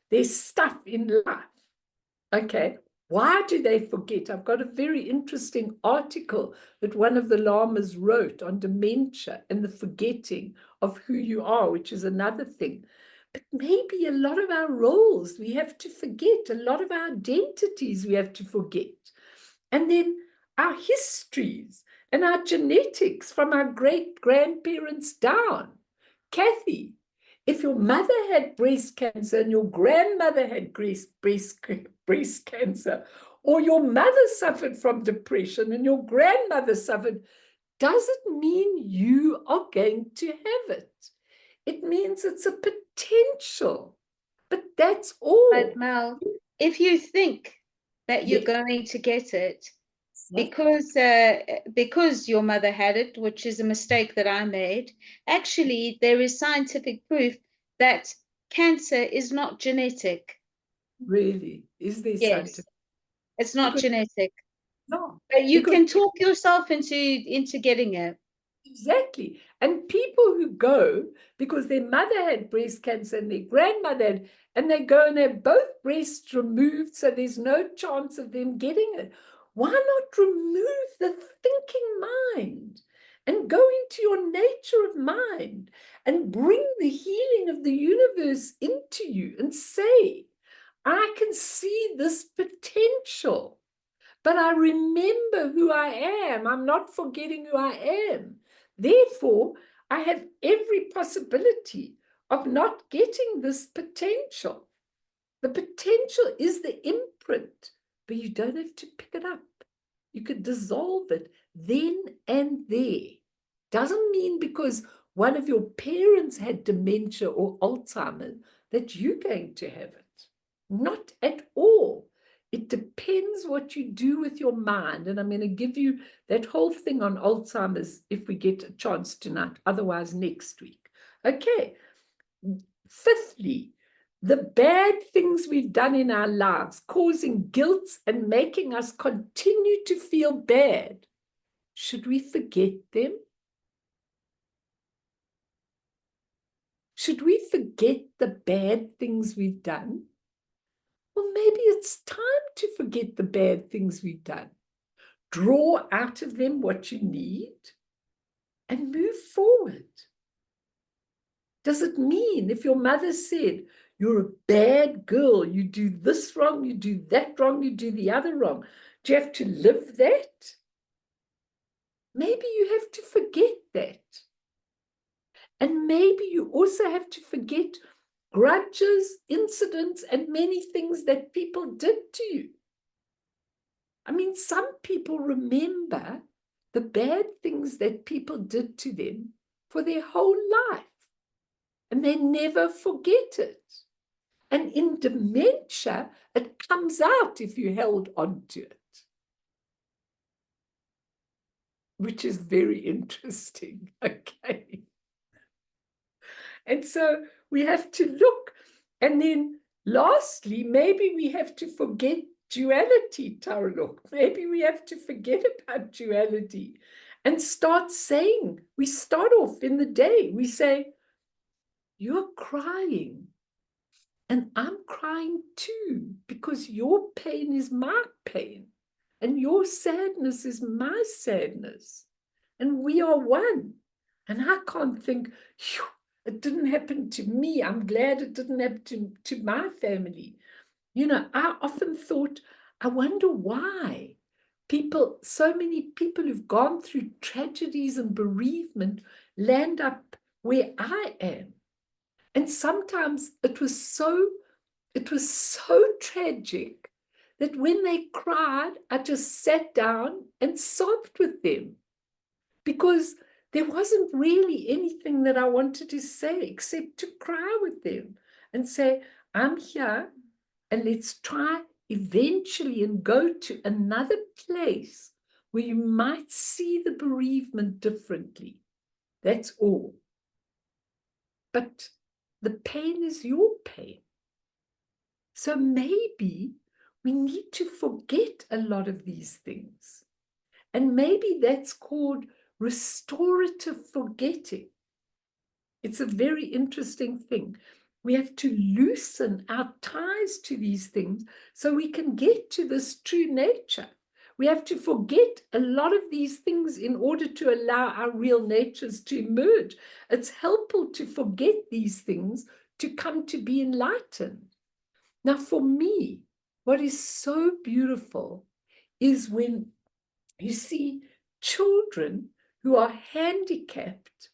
their stuff in life. Okay, why do they forget? I've got a very interesting article that one of the lamas wrote on dementia and the forgetting of who you are, which is another thing. But maybe a lot of our roles we have to forget, a lot of our identities we have to forget. And then our histories and our genetics from our great-grandparents down. Kathy, If your mother had breast cancer and your grandmother had breast cancer, or your mother suffered from depression and your grandmother suffered, doesn't mean you are going to have it. It means it's a potential, but that's all. But Mel, if you think that you're Yes. going to get it Yes. because your mother had it, which is a mistake that I made, actually there is scientific proof that cancer is not genetic. Really? Is there Yes, scientific? it's not Because, genetic. no, But you because can talk yourself into getting it. exactly. And people who go because their mother had breast cancer and their grandmother had, and they go and have both breasts removed, so there's no chance of them getting it. Why not remove the thinking mind and go into your nature of mind and bring the healing of the universe into you and say, I can see this potential, but I remember who I am. I'm not forgetting who I am. Therefore, I have every possibility of not getting this potential. The potential is the imprint, but you don't have to pick it up. You could dissolve it then and there. Doesn't mean because one of your parents had dementia or Alzheimer's that you're going to have it. Not at all. It depends what you do with your mind. And I'm going to give you that whole thing on Alzheimer's if we get a chance tonight, otherwise next week. Okay. Fifthly, the bad things we've done in our lives, causing guilt and making us continue to feel bad. Should we forget them? Should we forget the bad things we've done? Well, maybe it's time to forget the bad things we've done. Draw out of them what you need and move forward. Does it mean if your mother said, you're a bad girl, you do this wrong, you do that wrong, you do the other wrong, do you have to live that? Maybe you have to forget that. And maybe you also have to forget grudges, incidents, and many things that people did to you. I mean, some people remember the bad things that people did to them for their whole life, and they never forget it. And in dementia, it comes out if you held on to it, which is very interesting. Okay. And so we have to look. And then lastly, maybe we have to forget duality, Taruluk. Maybe we have to forget about duality and start saying, we start off in the day, we say, you're crying. And I'm crying too, because your pain is my pain, and your sadness is my sadness, and we are one. And I can't think, it didn't happen to me. I'm glad it didn't happen to my family. You know, I often thought, I wonder why so many people who've gone through tragedies and bereavement land up where I am. And sometimes it was so tragic that when they cried, I just sat down and sobbed with them, because there wasn't really anything that I wanted to say except to cry with them and say, I'm here, and let's try eventually and go to another place where you might see the bereavement differently. That's all. But the pain is your pain. So maybe we need to forget a lot of these things. And maybe that's called restorative forgetting. It's a very interesting thing. We have to loosen our ties to these things so we can get to this true nature. We have to forget a lot of these things in order to allow our real natures to emerge. It's helpful to forget these things to come to be enlightened. Now, for me, what is so beautiful is when you see children who are handicapped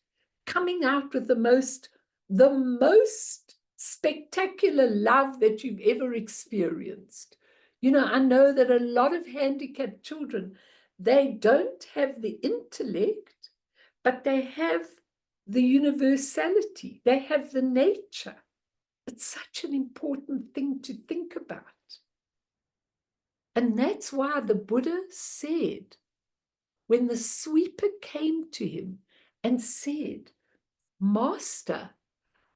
coming out with the most the most spectacular love that you've ever experienced. You know, I know that a lot of handicapped children, they don't have the intellect, but they have the universality, they have the nature. It's such an important thing to think about. And that's why the Buddha said, when the sweeper came to him and said, Master,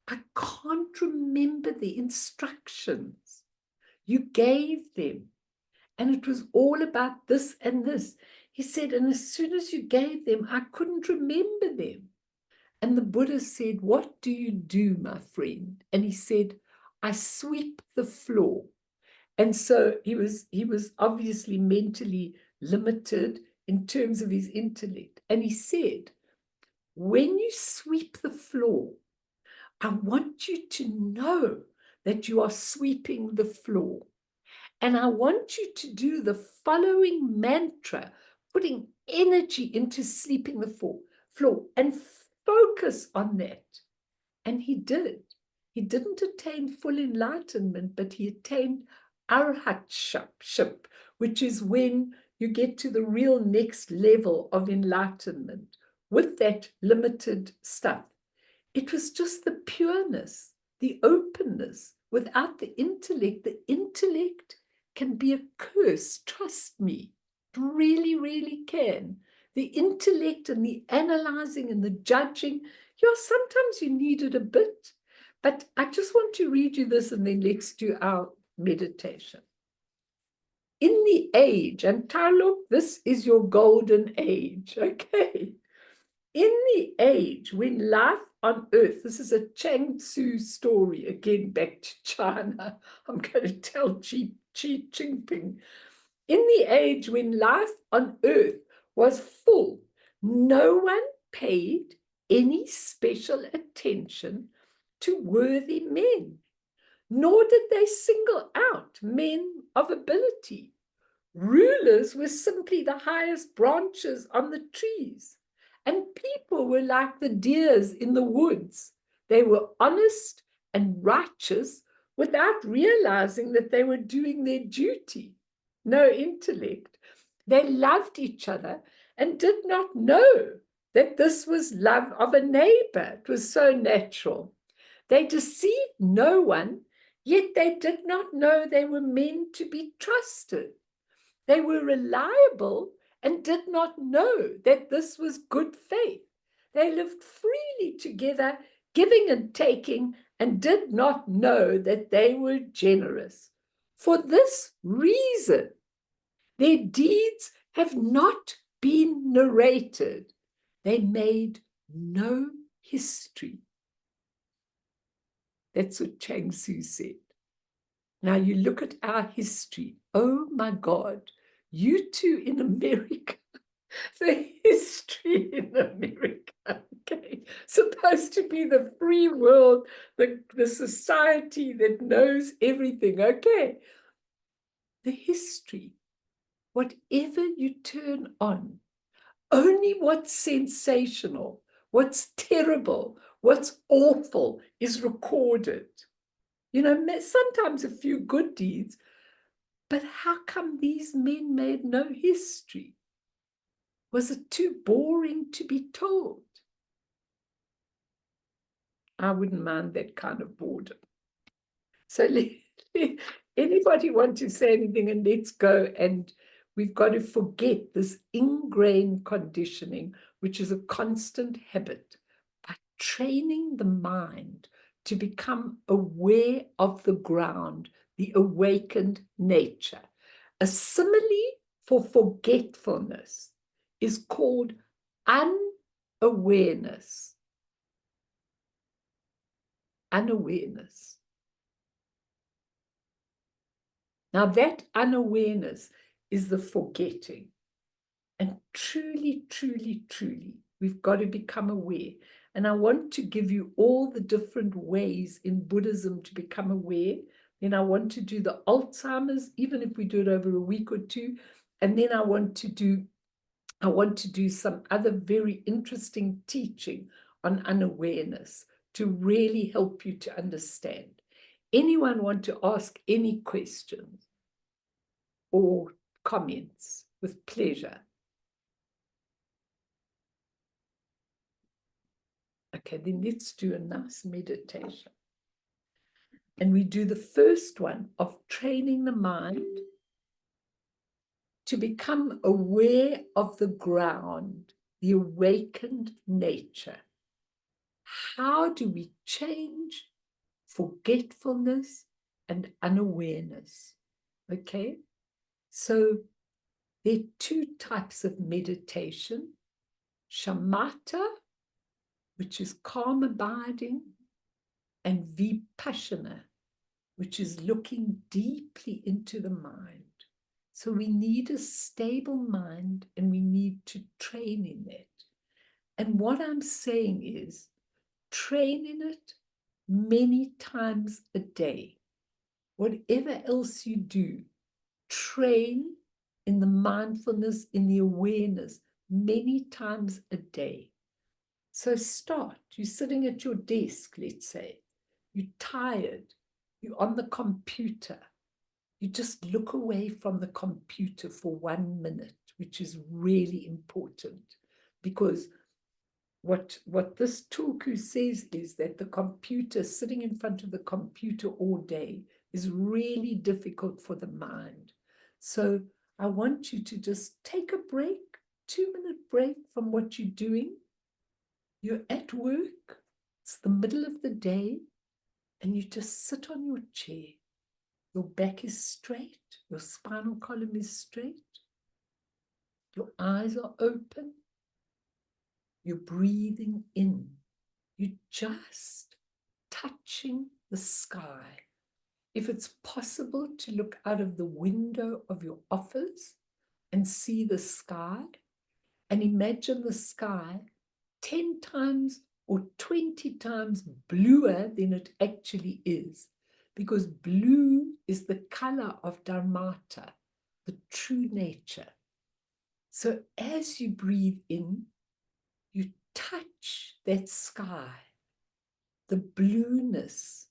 I can't remember the instructions you gave them. And it was all about this and this. He said, and as soon as you gave them, I couldn't remember them. And the Buddha said, what do you do, my friend? And he said, I sweep the floor. And so he was obviously mentally limited in terms of his intellect. And he said, when you sweep the floor, I want you to know that you are sweeping the floor. And I want you to do the following mantra, putting energy into sweeping the floor and focus on that. And he did. He didn't attain full enlightenment, but he attained arhatship, which is when you get to the real next level of enlightenment with that limited stuff. It was just the pureness, the openness, without the intellect. The intellect can be a curse, trust me. It really, really can. The intellect and the analyzing and the judging, sometimes you need it a bit. But I just want to read you this and then let's do our meditation. In the age, and Tarlok, this is your golden age, okay? In the age when life on earth, this is a Chang Tzu story, again back to China, I'm going to tell Xi Jinping. In the age when life on earth was full, no one paid any special attention to worthy men, nor did they single out men of ability. Rulers were simply the highest branches on the trees, and people were like the deers in the woods. They were honest and righteous without realizing that they were doing their duty. No intellect. They loved each other and did not know that this was love of a neighbor. It was so natural. They deceived no one, yet they did not know they were men to be trusted. They were reliable and did not know that this was good faith. They lived freely together, giving and taking, and did not know that they were generous. For this reason, their deeds have not been narrated. They made no history. That's what Chang Tzu said. Now you look at our history. Oh my God, you two in America, the history in America, okay, supposed to be the free world, the society that knows everything, okay. The history, whatever you turn on, only what's sensational, what's terrible, what's awful is recorded. You know, sometimes a few good deeds, but how come these men made no history? Was it too boring to be told? I wouldn't mind that kind of boredom. So anybody want to say anything, and let's go. And we've got to forget this ingrained conditioning, which is a constant habit, by training the mind to become aware of the ground, the awakened nature. A simile for forgetfulness is called unawareness. Unawareness. Now that unawareness is the forgetting. And truly, truly, truly, we've got to become aware. And I want to give you all the different ways in Buddhism to become aware. Then I want to do the Alzheimer's, even if we do it over a week or two. And then I want to do some other very interesting teaching on unawareness, to really help you to understand. Anyone want to ask any questions or comments? With pleasure. Okay, then let's do a nice meditation. And we do the first one of training the mind to become aware of the ground, the awakened nature. How do we change forgetfulness and unawareness? Okay, so there are two types of meditation: shamatha, which is calm abiding, and vipassana, which is looking deeply into the mind. So we need a stable mind, and we need to train in that. And what I'm saying is, train in it many times a day. Whatever else you do, train in the mindfulness, in the awareness, many times a day. So start. You're sitting at your desk, let's say. You're tired. You're on the computer. You just look away from the computer for 1 minute, which is really important, because what this talku says is that the computer, sitting in front of the computer all day, is really difficult for the mind. So I want you to just take a break, 2-minute break from what you're doing. You're at work, it's the middle of the day, and you just sit on your chair. Your back is straight, your spinal column is straight, your eyes are open, you're breathing in, you're just touching the sky. If it's possible to look out of the window of your office and see the sky, and imagine the sky 10 times or 20 times bluer than it actually is, because blue is the color of Dharmata, the true nature. So as you breathe in, you touch that sky, the blueness,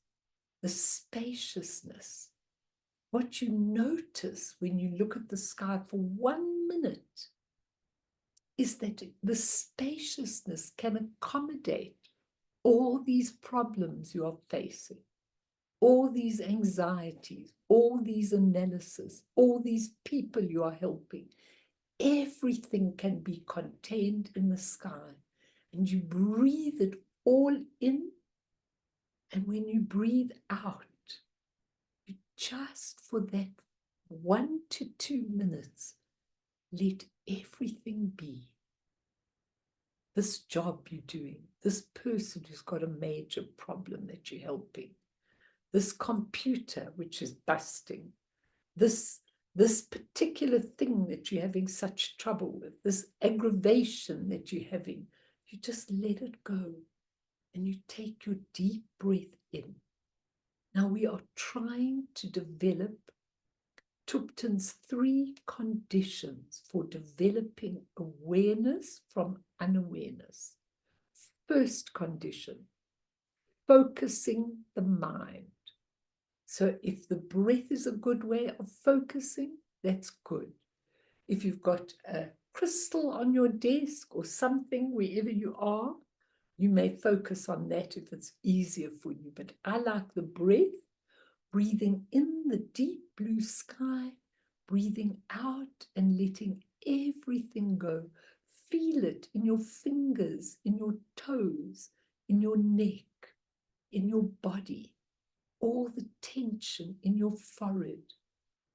the spaciousness. What you notice when you look at the sky for 1 minute is that the spaciousness can accommodate all these problems you are facing, all these anxieties, all these analysis, all these people you are helping. Everything can be contained in the sky, and you breathe it all in, and when you breathe out, you just for that 1 to 2 minutes, let everything be. This job you're doing, this person who's got a major problem that you're helping, this computer which is busting, this particular thing that you're having such trouble with, this aggravation that you're having, you just let it go and you take your deep breath in. Now we are trying to develop Tupten's 3 conditions for developing awareness from unawareness. First condition, focusing the mind. So if the breath is a good way of focusing, that's good. If you've got a crystal on your desk or something, wherever you are, you may focus on that if it's easier for you. But I like the breath, breathing in the deep blue sky, breathing out and letting everything go. Feel it in your fingers, in your toes, in your neck, in your body, all the tension in your forehead.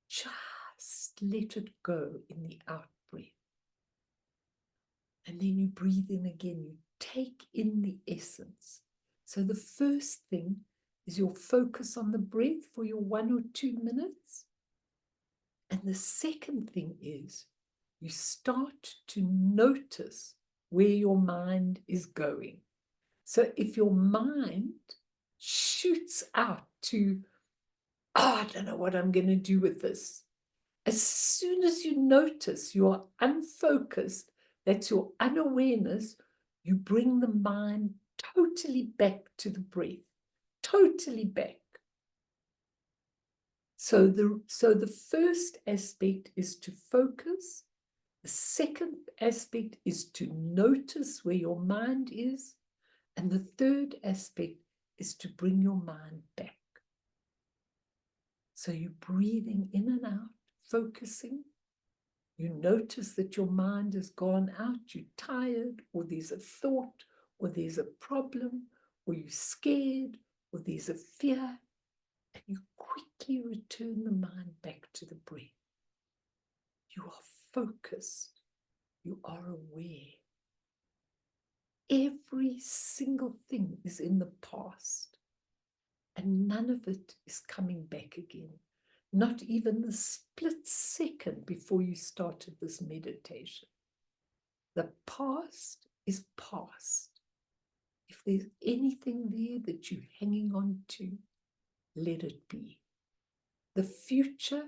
Just let it go in the out breath. And then you breathe in again, you take in the essence. So the first thing is your focus on the breath for your 1 or 2 minutes. And the second thing is you start to notice where your mind is going. So if your mind shoots out to, I don't know what I'm going to do with this. As soon as you notice you are unfocused, that's your unawareness, you bring the mind totally back to the breath, totally back. So the first aspect is to focus. The second aspect is to notice where your mind is. And the third aspect is to bring your mind back. So you're breathing in and out, focusing. You notice that your mind has gone out, you're tired, or there's a thought, or there's a problem, or you're scared, or there's a fear. And you quickly return the mind back to the breath. You are focused. You are aware. Every single thing is in the past, and none of it is coming back again. Not even the split second before you started this meditation. The past is past. If there's anything there that you're hanging on to, let it be. The future,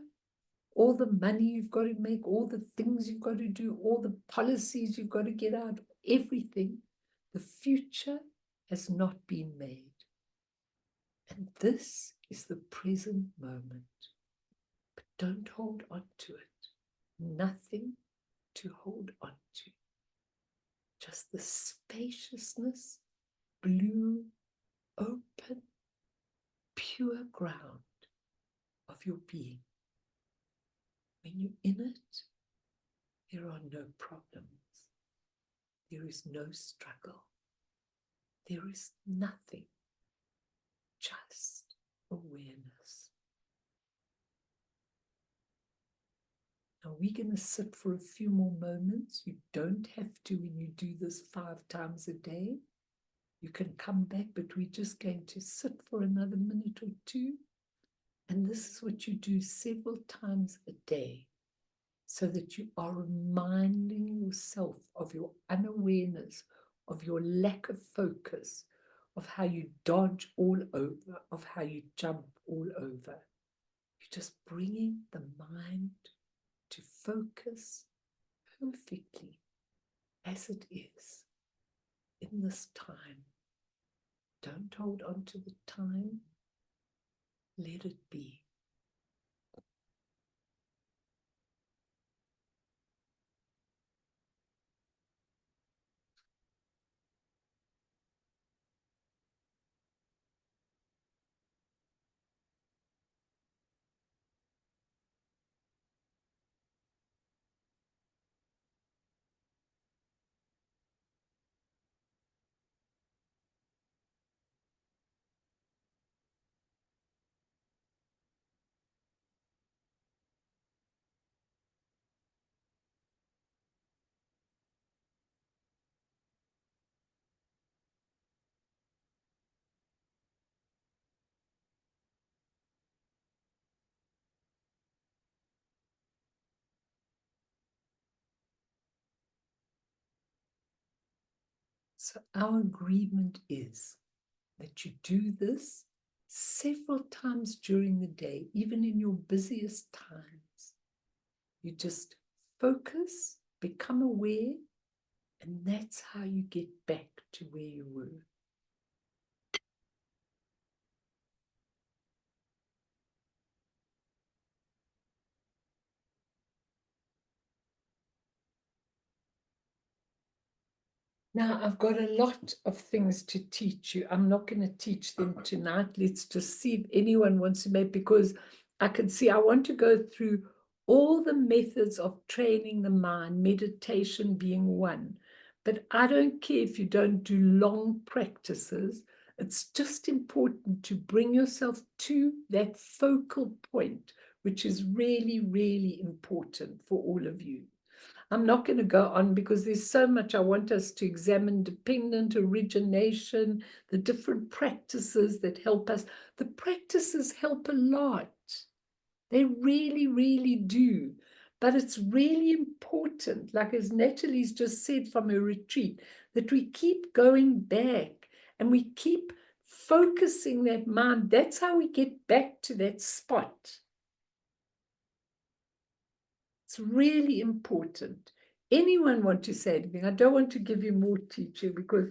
all the money you've got to make, all the things you've got to do, all the policies you've got to get out, everything, the future has not been made. And this is the present moment. But don't hold on to it. Nothing to hold on to. Just the spaciousness, blue, open, pure ground of your being. When you're in it, there are no problems. There is no struggle. There is nothing. Just awareness. Now we're going to sit for a few more moments. You don't have to when you do this 5 times a day. You can come back, but we're just going to sit for another minute or 2. And this is what you do several times a day, so that you are reminding yourself of your unawareness, of your lack of focus, of how you dodge all over, of how you jump all over. You're just bringing the mind to focus perfectly as it is in this time. Don't hold on to the time. Let it be. So our agreement is that you do this several times during the day, even in your busiest times. You just focus, become aware, and that's how you get back to where you were. Now, I've got a lot of things to teach you. I'm not going to teach them tonight. Let's just see if anyone wants to make, because I can see I want to go through all the methods of training the mind, meditation being one. But I don't care if you don't do long practices. It's just important to bring yourself to that focal point, which is really, really important for all of you. I'm not going to go on because there's so much I want us to examine: dependent origination, the different practices that help us. The practices help a lot. They really, really do. But it's really important, like as Natalie's just said from her retreat, that we keep going back and we keep focusing that mind. That's how we get back to that spot. It's really important. Anyone want to say anything? I don't want to give you more teaching because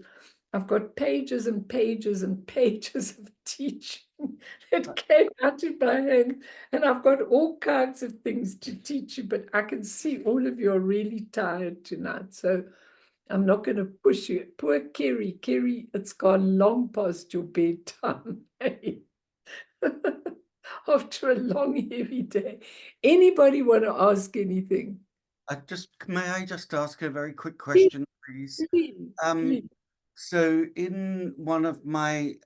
I've got pages and pages and pages of teaching that came out of my hand, and I've got all kinds of things to teach you, but I can see all of you are really tired tonight, so I'm not going to push you. Poor Kerry. Kerry, it's gone long past your bedtime. After a long, heavy day. Anybody want to ask anything? May I just ask a very quick question, please? Please. So in one of my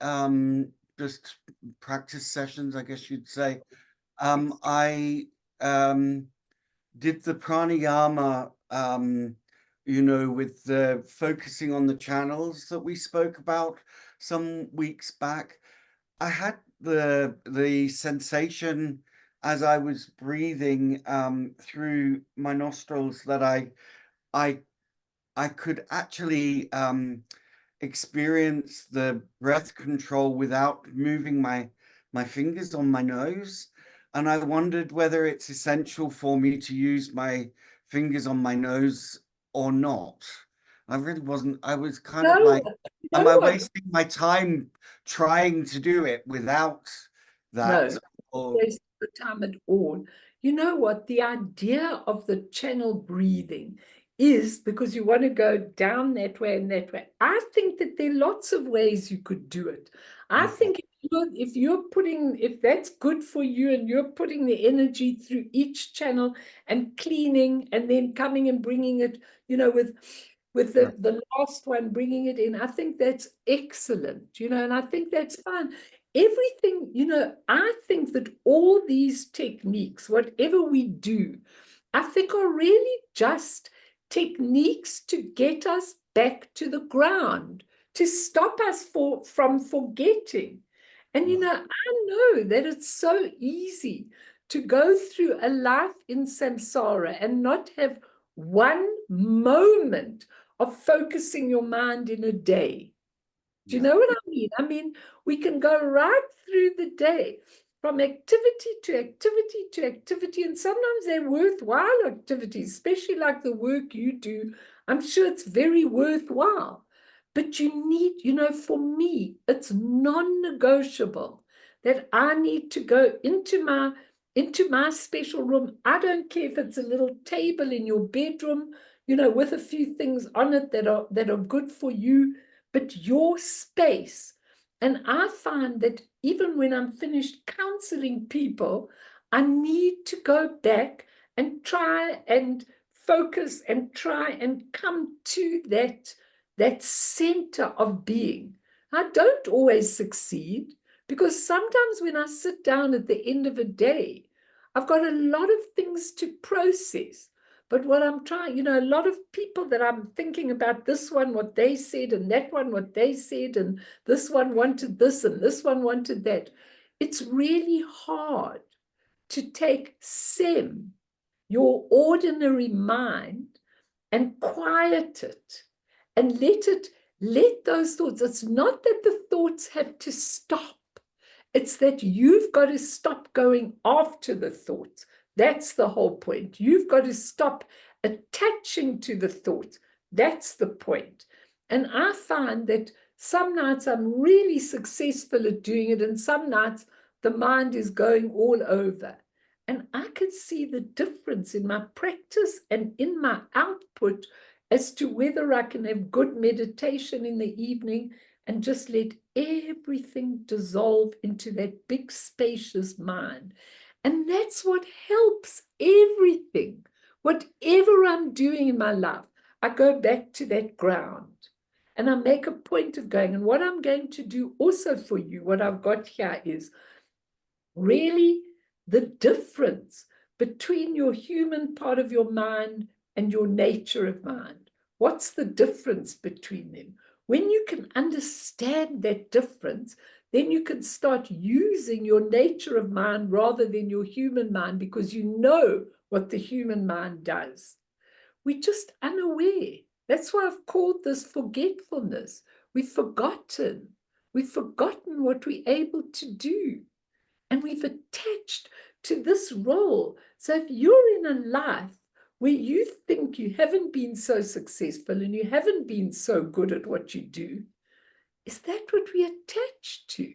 just practice sessions, I guess you'd say, I did the pranayama, with the focusing on the channels that we spoke about some weeks back. I had the sensation as I was breathing through my nostrils that I could actually experience the breath control without moving my fingers on my nose. And I wondered whether it's essential for me to use my fingers on my nose or not. I really wasn't. I was kind of like, am I wasting my time trying to do it without that? No, Or not waste the time at all. You know what? The idea of the channel breathing is because you want to go down that way and that way. I think that there are lots of ways you could do it. I think if that's good for you and you're putting the energy through each channel and cleaning and then coming and bringing it, with the last one, bringing it in, I think that's excellent, and I think that's fine. Everything, I think that all these techniques, whatever we do, I think are really just techniques to get us back to the ground, to stop us from forgetting. And, I know that it's so easy to go through a life in samsara and not have one moment of focusing your mind in a day. Do you know what I mean? I mean, we can go right through the day from activity to activity to activity, and sometimes they're worthwhile activities, especially like the work you do. I'm sure it's very worthwhile. But you need, for me, it's non-negotiable that I need to go into my special room. I don't care if it's a little table in your bedroom, with a few things on it that are good for you, but your space. And I find that even when I'm finished counseling people, I need to go back and try and focus and try and come to that center of being. I don't always succeed because sometimes when I sit down at the end of a day, I've got a lot of things to process. But what I'm trying, a lot of people that I'm thinking about, this one, what they said, and that one, what they said, and this one wanted this, and this one wanted that. It's really hard to take SEM, your ordinary mind, and quiet it and let those thoughts. It's not that the thoughts have to stop. It's that you've got to stop going after the thoughts. That's the whole point. You've got to stop attaching to the thoughts. That's the point. And I find that some nights I'm really successful at doing it, and some nights the mind is going all over. And I can see the difference in my practice and in my output as to whether I can have good meditation in the evening and just let everything dissolve into that big spacious mind. And that's what helps everything. Whatever I'm doing in my life, I go back to that ground. And I make a point of going. And what I'm going to do also for you, what I've got here is really the difference between your human part of your mind and your nature of mind. What's the difference between them? When you can understand that difference, then you can start using your nature of mind rather than your human mind, because you know what the human mind does. We're just unaware. That's why I've called this forgetfulness. We've forgotten. We've forgotten what we're able to do. And we've attached to this role. So if you're in a life where you think you haven't been so successful and you haven't been so good at what you do, Is that what we attach to?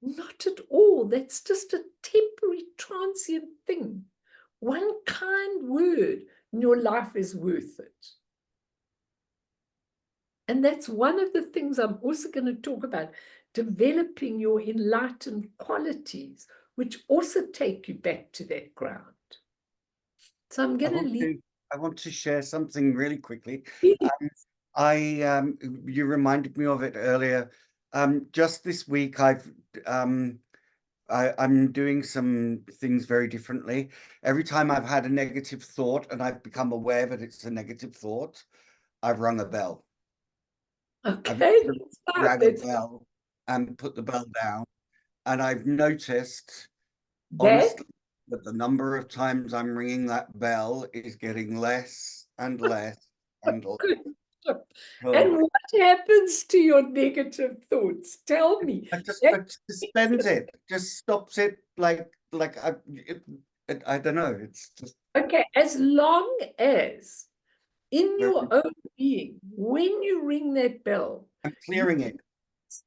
Not at all. That's just a temporary, transient thing. One kind word in your life is worth it. And that's one of the things I'm also going to talk about, developing your enlightened qualities, which also take you back to that ground. So I'm going to leave. I want to share something really quickly. Please. You reminded me of it earlier. Just this week, I'm doing some things very differently. Every time I've had a negative thought and I've become aware that it's a negative thought, I've rung a bell. Okay, Rang a bell and put the bell down, and I've noticed, honestly, that the number of times I'm ringing that bell is getting less and less and less. And what happens to your negative thoughts? Tell me. I just suspends it, just stops it, like I don't know. It's just okay. As long as in your own being, when you ring that bell, I'm clearing it.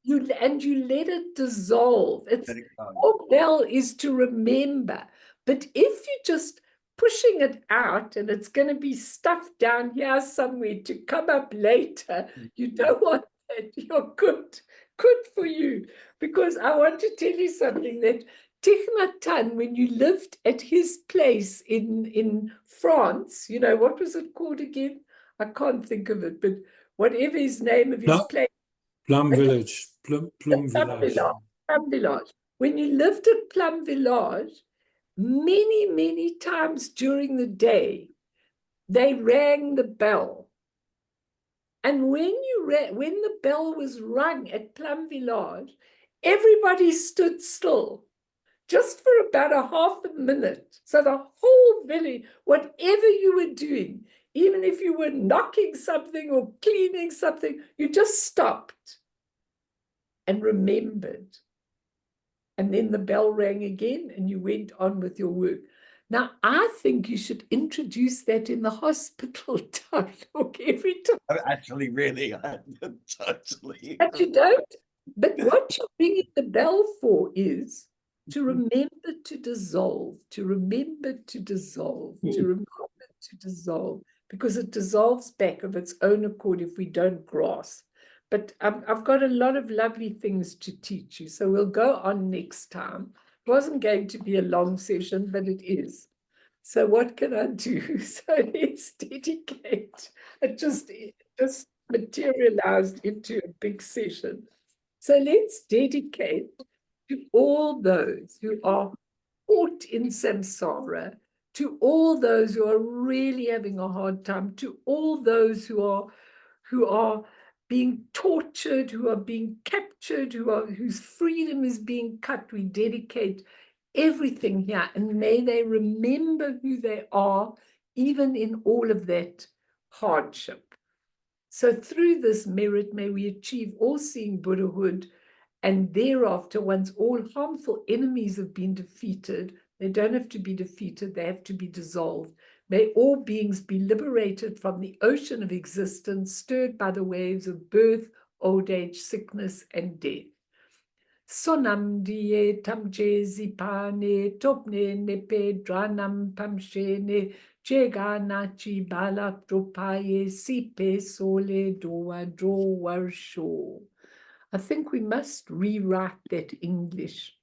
You let it dissolve. Your bell is to remember. But if you're just pushing it out and it's going to be stuffed down here somewhere to come up later, you don't want that. You're good for you. Because I want to tell you something, that Thich Nhat Hanh, when you lived at his place in France, you know, what was it called again? I can't think of it, but whatever his name of his place. Plum Village. Plum Village. Plum Village. When you lived at Plum Village, many, many times during the day, they rang the bell. And when the bell was rung at Plum Village, everybody stood still, just for about a half a minute. So the whole village, whatever you were doing, even if you were knocking something or cleaning something, you just stopped and remembered. And then the bell rang again and you went on with your work. Now, I think you should introduce that in the hospital, look, every time. Actually, really, totally. But you don't. But what you're ringing the bell for is to remember to dissolve, to remember to dissolve, to remember to dissolve, because it dissolves back of its own accord if we don't grasp. But I've got a lot of lovely things to teach you. So we'll go on next time. It wasn't going to be a long session, but it is. So what can I do? So let's dedicate. It just materialized into a big session. So let's dedicate to all those who are caught in samsara, to all those who are really having a hard time, to all those who are being tortured, who are being captured, whose freedom is being cut. We dedicate everything here, and may they remember who they are, even in all of that hardship. So through this merit, may we achieve all-seeing Buddhahood, and thereafter, once all harmful enemies have been defeated, they don't have to be defeated, they have to be dissolved. May all beings be liberated from the ocean of existence, stirred by the waves of birth, old age, sickness, and death. Sonam die tamje zipane, topne nepe dranam pamshene, jeganachi balak dropaye, sipe sole doa dro warsho. I think we must rewrite that English